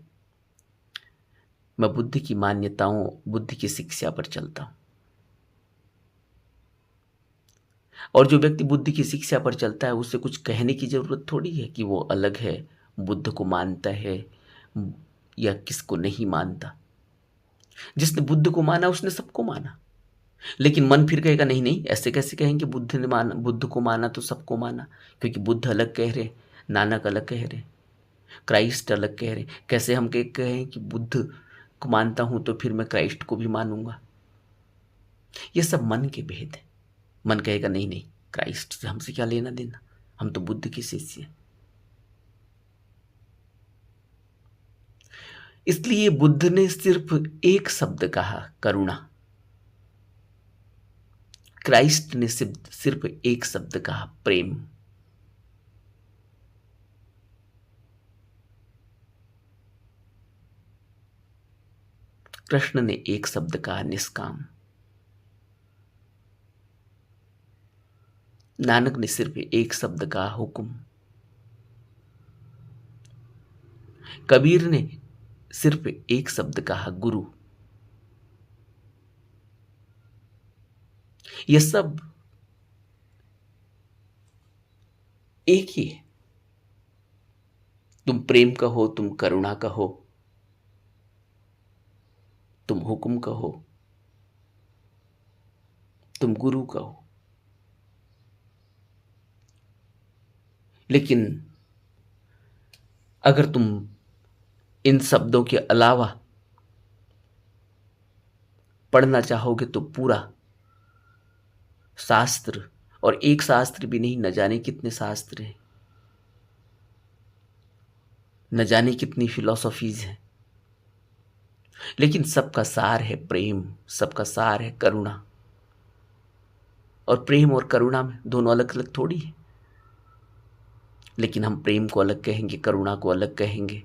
मैं बुद्ध की मान्यताओं, बुद्ध की शिक्षा पर चलता हूं। और जो व्यक्ति बुद्ध की शिक्षा पर चलता है उसे कुछ कहने की जरूरत थोड़ी है कि वो अलग है, बुद्ध को मानता है या किसको नहीं मानता। जिसने बुद्ध को माना उसने सबको माना। लेकिन मन फिर कहेगा नहीं नहीं, ऐसे कैसे कहेंगे, बुद्ध को माना तो सबको माना, क्योंकि बुद्ध अलग कह रहे, नानक अलग कह रहे, क्राइस्ट अलग कह रहे। कैसे हम कहें कि बुद्ध को मानता हूं तो फिर मैं क्राइस्ट को भी मानूंगा। ये सब मन के भेद है। मन कहेगा नहीं नहीं, क्राइस्ट से हमसे क्या लेना देना, हम तो बुद्ध के शिष्य हैं। इसलिए बुद्ध ने सिर्फ एक शब्द कहा, करुणा। क्राइस्ट ने सिर्फ एक शब्द कहा, प्रेम। कृष्ण ने एक शब्द कहा, निष्काम। नानक ने सिर्फ एक शब्द कहा, हुक्म। कबीर ने सिर्फ एक शब्द कहा, गुरु। ये सब एक ही है। तुम प्रेम कहो, तुम करुणा कहो, तुम हुक्म कहो, तुम गुरु कहो, लेकिन अगर तुम इन शब्दों के अलावा पढ़ना चाहोगे तो पूरा शास्त्र, और एक शास्त्र भी नहीं, न जाने कितने शास्त्र हैं, न जाने कितनी फिलॉसफीज हैं, लेकिन सबका सार है प्रेम, सबका सार है करुणा। और प्रेम और करुणा में दोनों अलग अलग थोड़ी है, लेकिन हम प्रेम को अलग कहेंगे, करुणा को अलग कहेंगे,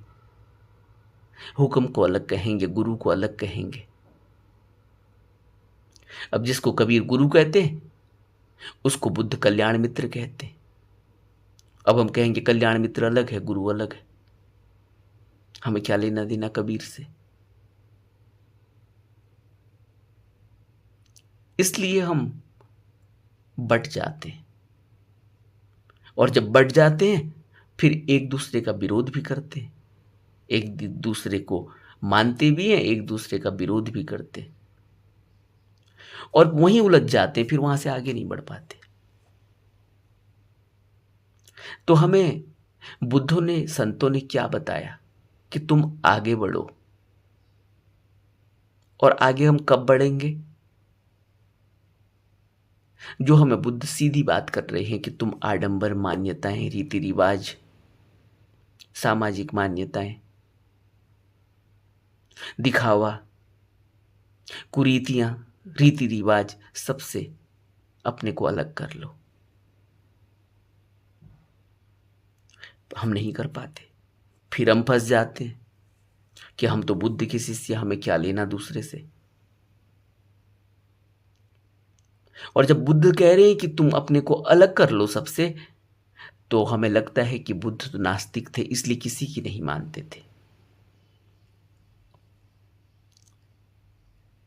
हुक्म को अलग कहेंगे, गुरु को अलग कहेंगे। अब जिसको कबीर गुरु कहते हैं उसको बुद्ध कल्याण मित्र कहते हैं। अब हम कहेंगे कल्याण मित्र अलग है, गुरु अलग है, हमें क्या लेना देना कबीर से। इसलिए हम बट जाते हैं, और जब बट जाते हैं फिर एक दूसरे का विरोध भी करते हैं, एक दूसरे को मानते भी हैं, एक दूसरे का विरोध भी करते हैं, और वहीं उलझ जाते हैं, फिर वहां से आगे नहीं बढ़ पाते। तो हमें बुद्धों ने, संतों ने क्या बताया कि तुम आगे बढ़ो। और आगे हम कब बढ़ेंगे? जो हमें बुद्ध सीधी बात कर रहे हैं कि तुम आडंबर, मान्यताएं, रीति रिवाज, सामाजिक मान्यताएं, दिखावा, कुरीतियां, रीति रिवाज, सबसे अपने को अलग कर लो। हम नहीं कर पाते, फिर हम फंस जाते हैं कि हम तो बुद्ध के शिष्य, हमें क्या लेना दूसरे से। और जब बुद्ध कह रहे हैं कि तुम अपने को अलग कर लो सबसे, तो हमें लगता है कि बुद्ध तो नास्तिक थे, इसलिए किसी की नहीं मानते थे।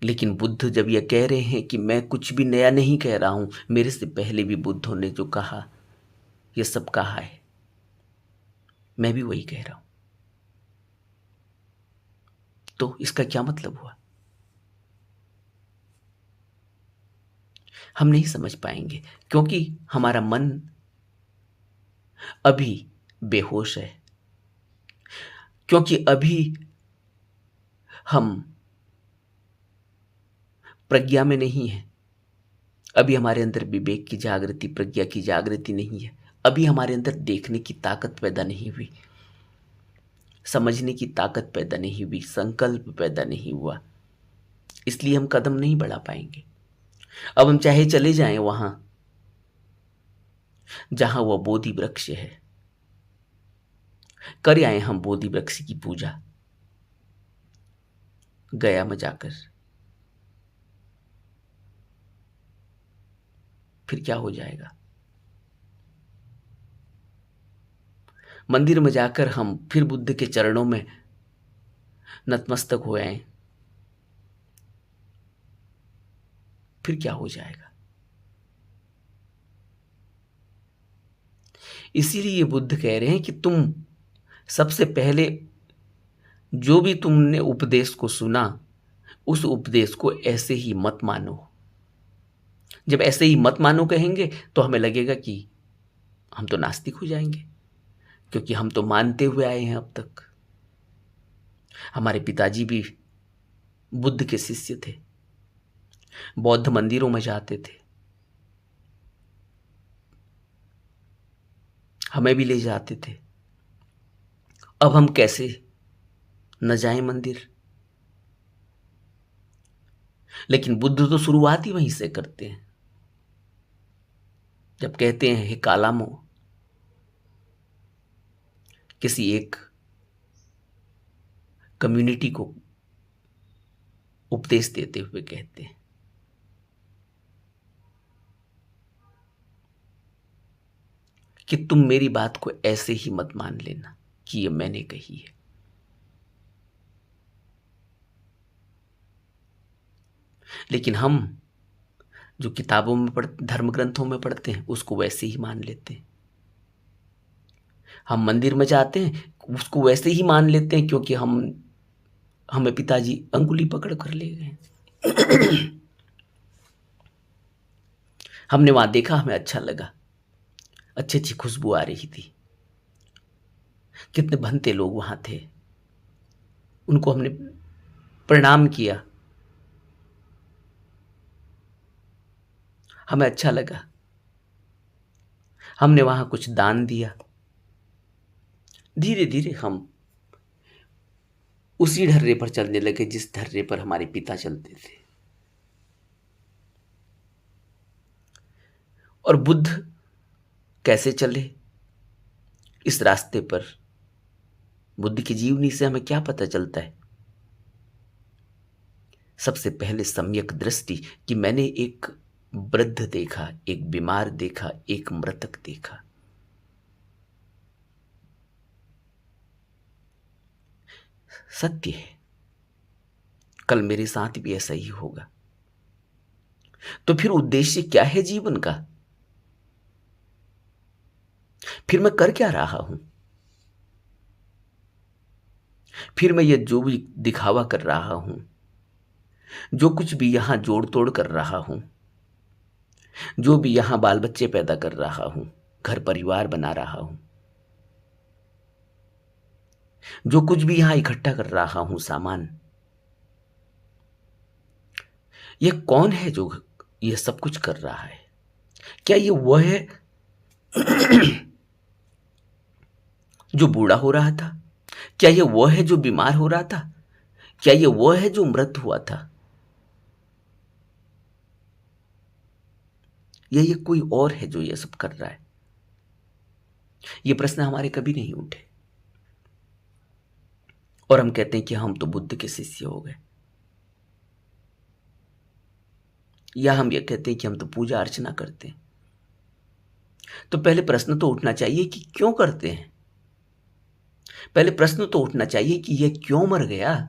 लेकिन बुद्ध जब यह कह रहे हैं कि मैं कुछ भी नया नहीं कह रहा हूं, मेरे से पहले भी बुद्धों ने जो कहा यह सब कहा है, मैं भी वही कह रहा हूं, तो इसका क्या मतलब हुआ? हम नहीं समझ पाएंगे, क्योंकि हमारा मन अभी बेहोश है, क्योंकि अभी हम प्रज्ञा में नहीं है। अभी हमारे अंदर विवेक की जागृति, प्रज्ञा की जागृति नहीं है। अभी हमारे अंदर देखने की ताकत पैदा नहीं हुई, समझने की ताकत पैदा नहीं हुई, संकल्प पैदा नहीं हुआ, इसलिए हम कदम नहीं बढ़ा पाएंगे। अब हम चाहे चले जाएं वहां जहां वह बोधि वृक्ष है, कर आए हम बोधि वृक्ष की पूजा गया में जाकर, फिर क्या हो जाएगा? मंदिर में जाकर हम फिर बुद्ध के चरणों में नतमस्तक हो आए, फिर क्या हो जाएगा? इसीलिए ये बुद्ध कह रहे हैं कि तुम सबसे पहले जो भी तुमने उपदेश को सुना, उस उपदेश को ऐसे ही मत मानो। जब ऐसे ही मत मानो कहेंगे तो हमें लगेगा कि हम तो नास्तिक हो जाएंगे, क्योंकि हम तो मानते हुए आए हैं अब तक। हमारे पिताजी भी बुद्ध के शिष्य थे, बौद्ध मंदिरों में जाते थे, हमें भी ले जाते थे। अब हम कैसे न जाएं मंदिर? लेकिन बुद्ध तो शुरुआत ही वहीं से करते हैं, जब कहते हैं हे कालामो, किसी एक कम्युनिटी को उपदेश देते हुए कहते हैं कि तुम मेरी बात को ऐसे ही मत मान लेना कि ये मैंने कही है। लेकिन हम जो किताबों में धर्म ग्रंथों में पढ़ते हैं उसको वैसे ही मान लेते हैं। हम मंदिर में जाते हैं, उसको वैसे ही मान लेते हैं, क्योंकि हमें पिताजी अंगुली पकड़ कर ले गए। हमने वहां देखा, हमें अच्छा लगा, अच्छी अच्छी खुशबू आ रही थी, कितने भंते लोग वहां थे, उनको हमने प्रणाम किया, हमें अच्छा लगा, हमने वहां कुछ दान दिया। धीरे धीरे हम उसी ढर्रे पर चलने लगे जिस ढर्रे पर हमारे पिता चलते थे। और बुद्ध कैसे चले इस रास्ते पर? बुद्ध की जीवनी से हमें क्या पता चलता है? सबसे पहले सम्यक दृष्टि, कि मैंने एक वृद्ध देखा, एक बीमार देखा, एक मृतक देखा। सत्य है, कल मेरे साथ भी ऐसा ही होगा। तो फिर उद्देश्य क्या है जीवन का? फिर मैं कर क्या रहा हूं? फिर मैं ये जो भी दिखावा कर रहा हूं, जो कुछ भी यहां जोड़ तोड़ कर रहा हूं, जो भी यहां बाल बच्चे पैदा कर रहा हूं, घर परिवार बना रहा हूं, जो कुछ भी यहां इकट्ठा कर रहा हूं सामान, ये कौन है जो ये सब कुछ कर रहा है? क्या ये वह है जो बूढ़ा हो रहा था? क्या ये वह है जो बीमार हो रहा था? क्या ये वह है जो मृत हुआ था? या ये कोई और है जो ये सब कर रहा है? ये प्रश्न हमारे कभी नहीं उठे, और हम कहते हैं कि हम तो बुद्ध के शिष्य हो गए, या हम ये कहते हैं कि हम तो पूजा अर्चना करते हैं। तो पहले प्रश्न तो उठना चाहिए कि क्यों करते हैं। पहले प्रश्न तो उठना चाहिए कि यह क्यों मर गया?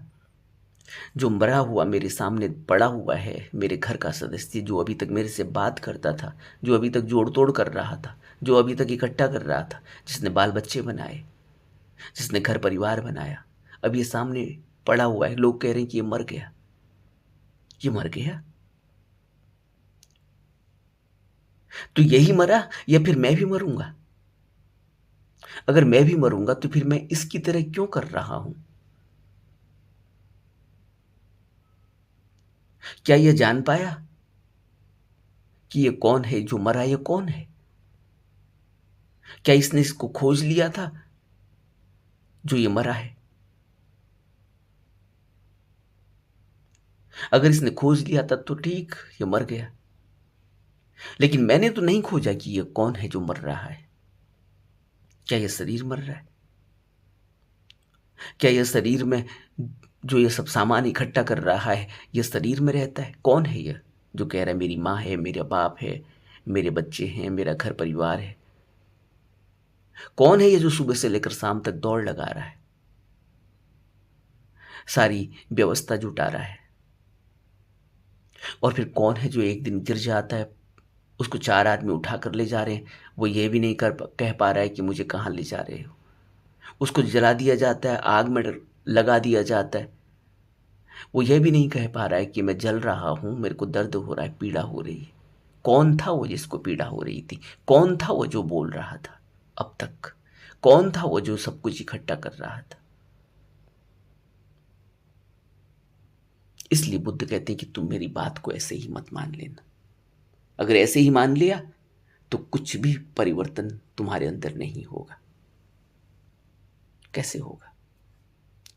जो मरा हुआ मेरे सामने पड़ा हुआ है, मेरे घर का सदस्य, जो अभी तक मेरे से बात करता था, जो अभी तक जोड़ तोड़ कर रहा था, जो अभी तक इकट्ठा कर रहा था, जिसने बाल बच्चे बनाए, जिसने घर परिवार बनाया, अब ये सामने पड़ा हुआ है। लोग कह रहे हैं कि ये मर गया। ये मर गया तो यही मरा, या फिर मैं भी मरूंगा? अगर मैं भी मरूंगा तो फिर मैं इसकी तरह क्यों कर रहा हूं? क्या यह जान पाया कि ये कौन है जो मरा? ये कौन है? क्या इसने इसको खोज लिया था जो ये मरा है? अगर इसने खोज लिया था तो ठीक, ये मर गया। लेकिन मैंने तो नहीं खोजा कि ये कौन है जो मर रहा है। क्या यह शरीर मर रहा है? क्या यह शरीर में जो ये सब सामान इकट्ठा कर रहा है, यह शरीर में रहता है? कौन है यह जो कह रहा है मेरी माँ है, मेरा बाप है, मेरे बच्चे हैं, मेरा घर परिवार है? कौन है ये जो सुबह से लेकर शाम तक दौड़ लगा रहा है, सारी व्यवस्था जुटा रहा है? और फिर कौन है जो एक दिन गिर जाता है, उसको 4 आदमी उठा कर ले जा रहे हैं, वो ये भी नहीं कह पा रहा है कि मुझे कहाँ ले जा रहे हो। उसको जला दिया जाता है, आग में लगा दिया जाता है, वो ये भी नहीं कह पा रहा है कि मैं जल रहा हूँ, मेरे को दर्द हो रहा है, पीड़ा हो रही है। कौन था वो जिसको पीड़ा हो रही थी? कौन था वो जो बोल रहा था अब तक? कौन था वो जो सब कुछ इकट्ठा कर रहा था? इसलिए बुद्ध कहते हैं कि तुम मेरी बात को ऐसे ही मत मान लेना। अगर ऐसे ही मान लिया तो कुछ भी परिवर्तन तुम्हारे अंदर नहीं होगा। कैसे होगा?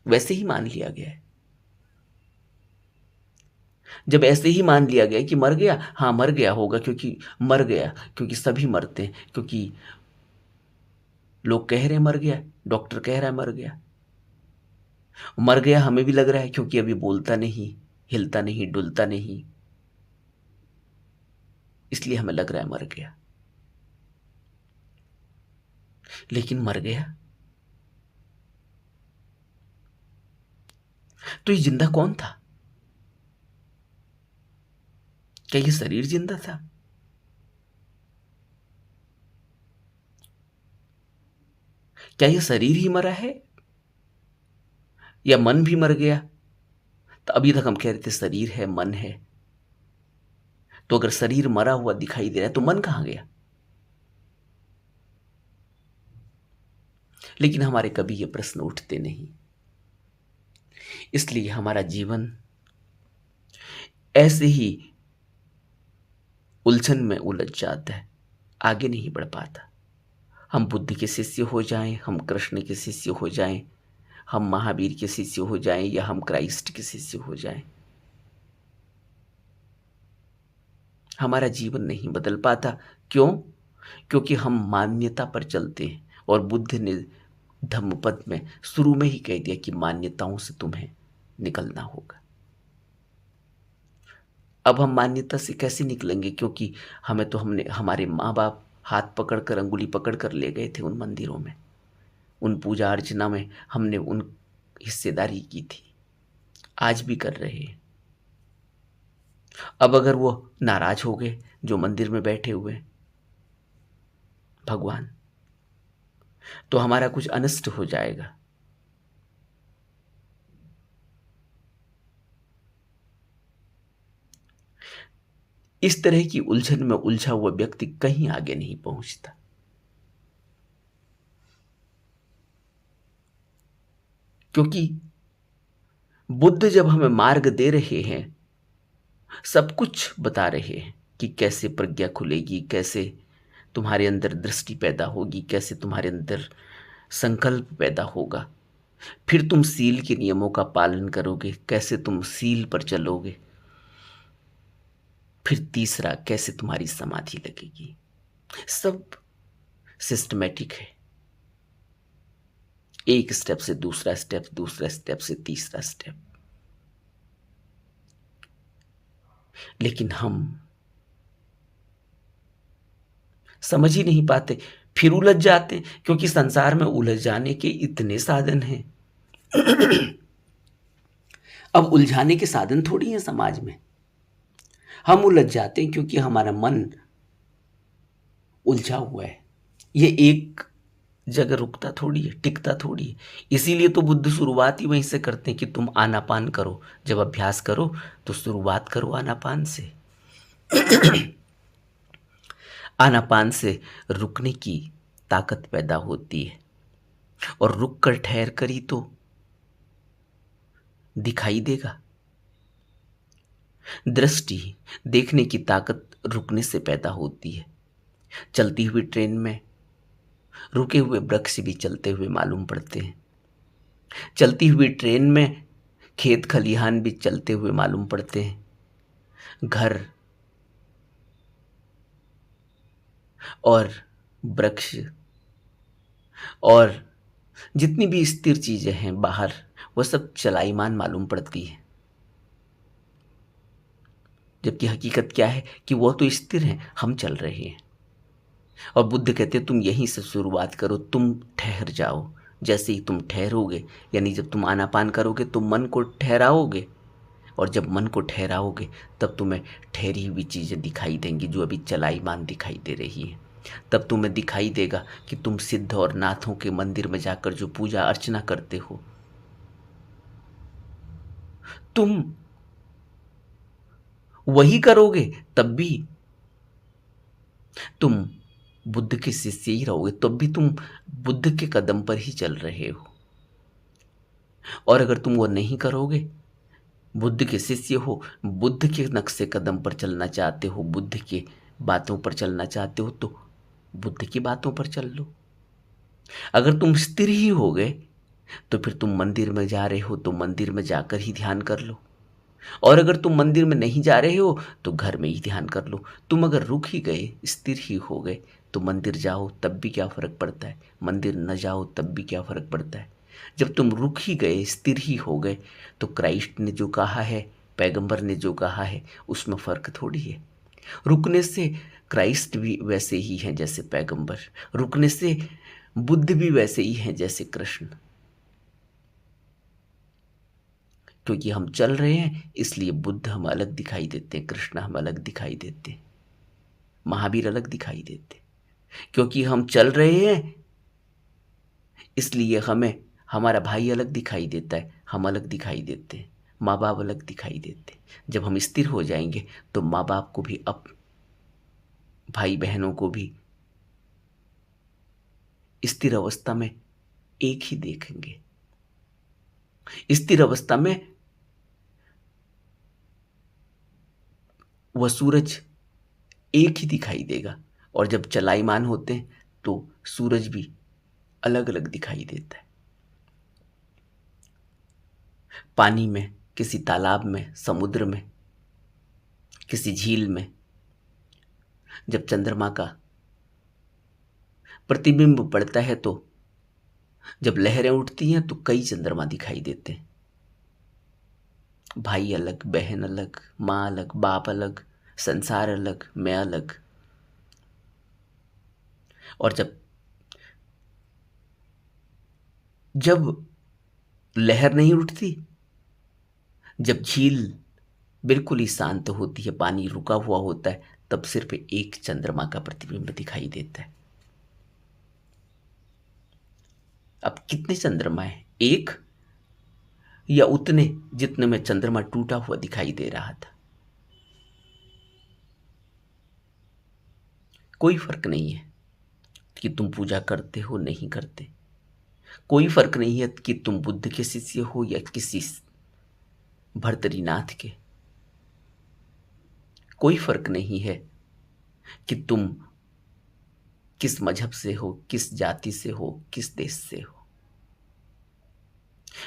वैसे ही मान लिया गया है। जब ऐसे ही मान लिया गया कि मर गया, हाँ मर गया होगा, क्योंकि मर गया, क्योंकि सभी मरते हैं, क्योंकि लोग कह रहे हैं मर गया, डॉक्टर कह रहा है मर गया। मर गया हमें भी लग रहा है, क्योंकि अभी बोलता नहीं, हिलता नहीं, डुलता नहीं, इसलिए हमें लग रहा है मर गया। लेकिन मर गया तो ये जिंदा कौन था? क्या ये शरीर जिंदा था? क्या ये शरीर ही मरा है, या मन भी मर गया? तो अभी तक हम कह रहे थे शरीर है, मन है। तो अगर शरीर मरा हुआ दिखाई दे रहा है तो मन कहां गया? लेकिन हमारे कभी ये प्रश्न उठते नहीं, इसलिए हमारा जीवन ऐसे ही उलझन में उलझ जाता है, आगे नहीं बढ़ पाता। हम बुद्ध के शिष्य हो जाएं, हम कृष्ण के शिष्य हो जाएं, हम महावीर के शिष्य हो जाएं, या हम क्राइस्ट के शिष्य हो जाएं, हमारा जीवन नहीं बदल पाता। क्यों? क्योंकि हम मान्यता पर चलते हैं, और बुद्ध ने धम्मपद में शुरू में ही कह दिया कि मान्यताओं से तुम्हें निकलना होगा। अब हम मान्यता से कैसे निकलेंगे? क्योंकि हमें तो हमने हमारे माँ बाप हाथ पकड़कर, अंगुली पकड़कर ले गए थे उन मंदिरों में, उन पूजा अर्चना में हमने उन हिस्सेदारी की थी, आज भी कर रहे हैं। अब अगर वो नाराज हो गए जो मंदिर में बैठे हुए भगवान, तो हमारा कुछ अनिष्ट हो जाएगा। इस तरह की उलझन में उलझा हुआ व्यक्ति कहीं आगे नहीं पहुंचता। क्योंकि बुद्ध जब हमें मार्ग दे रहे हैं, सब कुछ बता रहे हैं कि कैसे प्रज्ञा खुलेगी, कैसे तुम्हारे अंदर दृष्टि पैदा होगी, कैसे तुम्हारे अंदर संकल्प पैदा होगा, फिर तुम सील के नियमों का पालन करोगे, कैसे तुम सील पर चलोगे, फिर तीसरा कैसे तुम्हारी समाधि लगेगी। सब सिस्टमेटिक है, एक स्टेप से दूसरा स्टेप, दूसरा स्टेप से तीसरा स्टेप। लेकिन हम समझ ही नहीं पाते, फिर उलझ जाते, क्योंकि संसार में उलझ जाने के इतने साधन हैं। अब उलझाने के साधन थोड़ी हैं समाज में। हम उलझ जाते हैं क्योंकि हमारा मन उलझा हुआ है। ये एक जगह रुकता थोड़ी है, टिकता थोड़ी है। इसीलिए तो बुद्ध शुरुआत ही वहीं से करते हैं कि तुम आनापान करो, जब अभ्यास करो तो शुरुआत करो आनापान से। आनापान से रुकने की ताकत पैदा होती है, और रुक कर ठहर कर ही तो दिखाई देगा। दृष्टि, देखने की ताकत रुकने से पैदा होती है। चलती हुई ट्रेन में रुके हुए वृक्ष भी चलते हुए मालूम पड़ते हैं। चलती हुई ट्रेन में खेत खलिहान भी चलते हुए मालूम पड़ते हैं। घर और वृक्ष और जितनी भी स्थिर चीजें हैं बाहर, वो सब चलाईमान मालूम पड़ती है। जबकि हकीकत क्या है कि वो तो स्थिर हैं, हम चल रहे हैं। और बुद्ध कहते तुम यहीं से शुरुआत करो, तुम ठहर जाओ। जैसे ही तुम ठहरोगे, यानी जब तुम आनापान करोगे तो मन को ठहराओगे, और जब मन को ठहराओगे तब तुम्हें ठहरी हुई चीज़ें दिखाई देंगी जो अभी चलाईमान दिखाई दे रही हैं। तब तुम्हें दिखाई देगा कि तुम सिद्ध और नाथों के मंदिर में जाकर जो पूजा अर्चना करते हो, तुम वही करोगे तब भी तुम बुद्ध के शिष्य ही रहोगे, तब भी तुम बुद्ध के कदम पर ही चल रहे हो। और अगर तुम वो नहीं करोगे, बुद्ध के शिष्य हो, बुद्ध के नक्शे कदम पर चलना चाहते हो, बुद्ध के बातों पर चलना चाहते हो, तो बुद्ध की बातों पर चल लो। अगर तुम स्थिर ही हो गए तो फिर तुम मंदिर में जा रहे हो तो मंदिर में जाकर ही ध्यान कर लो, और अगर तुम मंदिर में नहीं जा रहे हो तो घर में ही ध्यान कर लो। तुम अगर रुक ही गए, स्थिर ही हो गए, तो मंदिर जाओ तब भी क्या फर्क पड़ता है, मंदिर न जाओ तब भी क्या फर्क पड़ता है। जब तुम रुक ही गए, स्थिर ही हो गए, तो क्राइस्ट ने जो कहा है, पैगंबर ने जो कहा है, उसमें फर्क थोड़ी है। रुकने से क्राइस्ट भी वैसे ही हैं जैसे पैगंबर, रुकने से बुद्ध भी वैसे ही हैं जैसे कृष्ण। क्योंकि हम चल रहे हैं इसलिए बुद्ध हम अलग दिखाई देते हैं, कृष्ण हम अलग दिखाई देते हैं, महावीर अलग दिखाई देते हैं। क्योंकि हम चल रहे हैं इसलिए हमें हमारा भाई अलग दिखाई देता है, हम अलग दिखाई देते हैं, माँ बाप अलग दिखाई देते हैं। जब हम स्थिर हो जाएंगे तो माँ बाप को भी, अब भाई बहनों को भी स्थिर अवस्था में एक ही देखेंगे। स्थिर अवस्था में वह सूरज एक ही दिखाई देगा, और जब चलायमान होते हैं तो सूरज भी अलग अलग दिखाई देता है। पानी में, किसी तालाब में, समुद्र में, किसी झील में जब चंद्रमा का प्रतिबिंब पड़ता है तो जब लहरें उठती हैं तो कई चंद्रमा दिखाई देते हैं। भाई अलग, बहन अलग, माँ अलग, बाप अलग, संसार अलग, मैं अलग। और जब जब लहर नहीं उठती, जब झील बिल्कुल ही शांत होती है, पानी रुका हुआ होता है, तब सिर्फ एक चंद्रमा का प्रतिबिंब दिखाई देता है। अब कितने चंद्रमा है, एक या उतने जितने में चंद्रमा टूटा हुआ दिखाई दे रहा था? कोई फर्क नहीं है कि तुम पूजा करते हो नहीं करते, कोई फर्क नहीं है कि तुम बुद्ध के शिष्य हो या किसी भर्तरीनाथ के, कोई फर्क नहीं है कि तुम किस मजहब से हो, किस जाति से हो, किस देश से हो।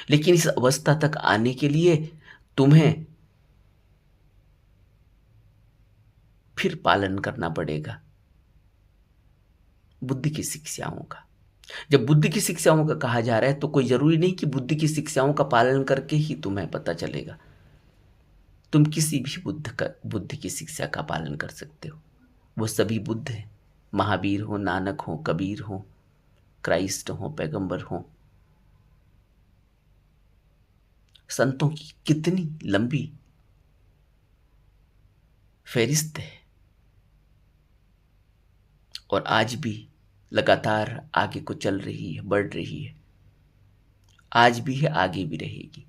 लेकिन इस अवस्था तक आने के लिए तुम्हें फिर पालन करना पड़ेगा बुद्ध की शिक्षाओं का। जब बुद्ध की शिक्षाओं का कहा जा रहा है तो कोई जरूरी नहीं कि बुद्ध की शिक्षाओं का पालन करके ही तुम्हें पता चलेगा। तुम किसी भी बुद्ध की शिक्षा का पालन कर सकते हो, वो सभी बुद्ध हैं, महावीर हो, नानक हो, कबीर हो, क्राइस्ट हो, पैगंबर हो। संतों की कितनी लंबी फहरिस्त है, और आज भी लगातार आगे को चल रही है, बढ़ रही है, आज भी है, आगे भी रहेगी।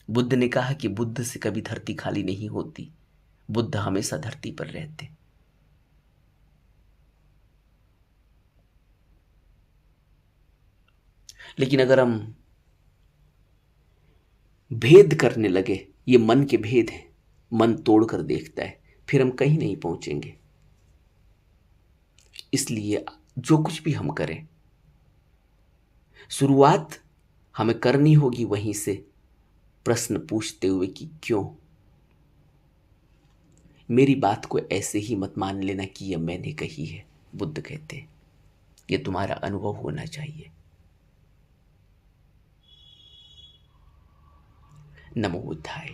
बुद्ध ने कहा कि बुद्ध से कभी धरती खाली नहीं होती, बुद्ध हमेशा धरती पर रहते। लेकिन अगर हम भेद करने लगे, ये मन के भेद हैं, मन तोड़कर देखता है, फिर हम कहीं नहीं पहुंचेंगे। इसलिए जो कुछ भी हम करें, शुरुआत हमें करनी होगी वहीं से, प्रश्न पूछते हुए कि क्यों। मेरी बात को ऐसे ही मत मान लेना कि यह मैंने कही है, बुद्ध कहते हैं, यह तुम्हारा अनुभव होना चाहिए। नमो बुद्धाय।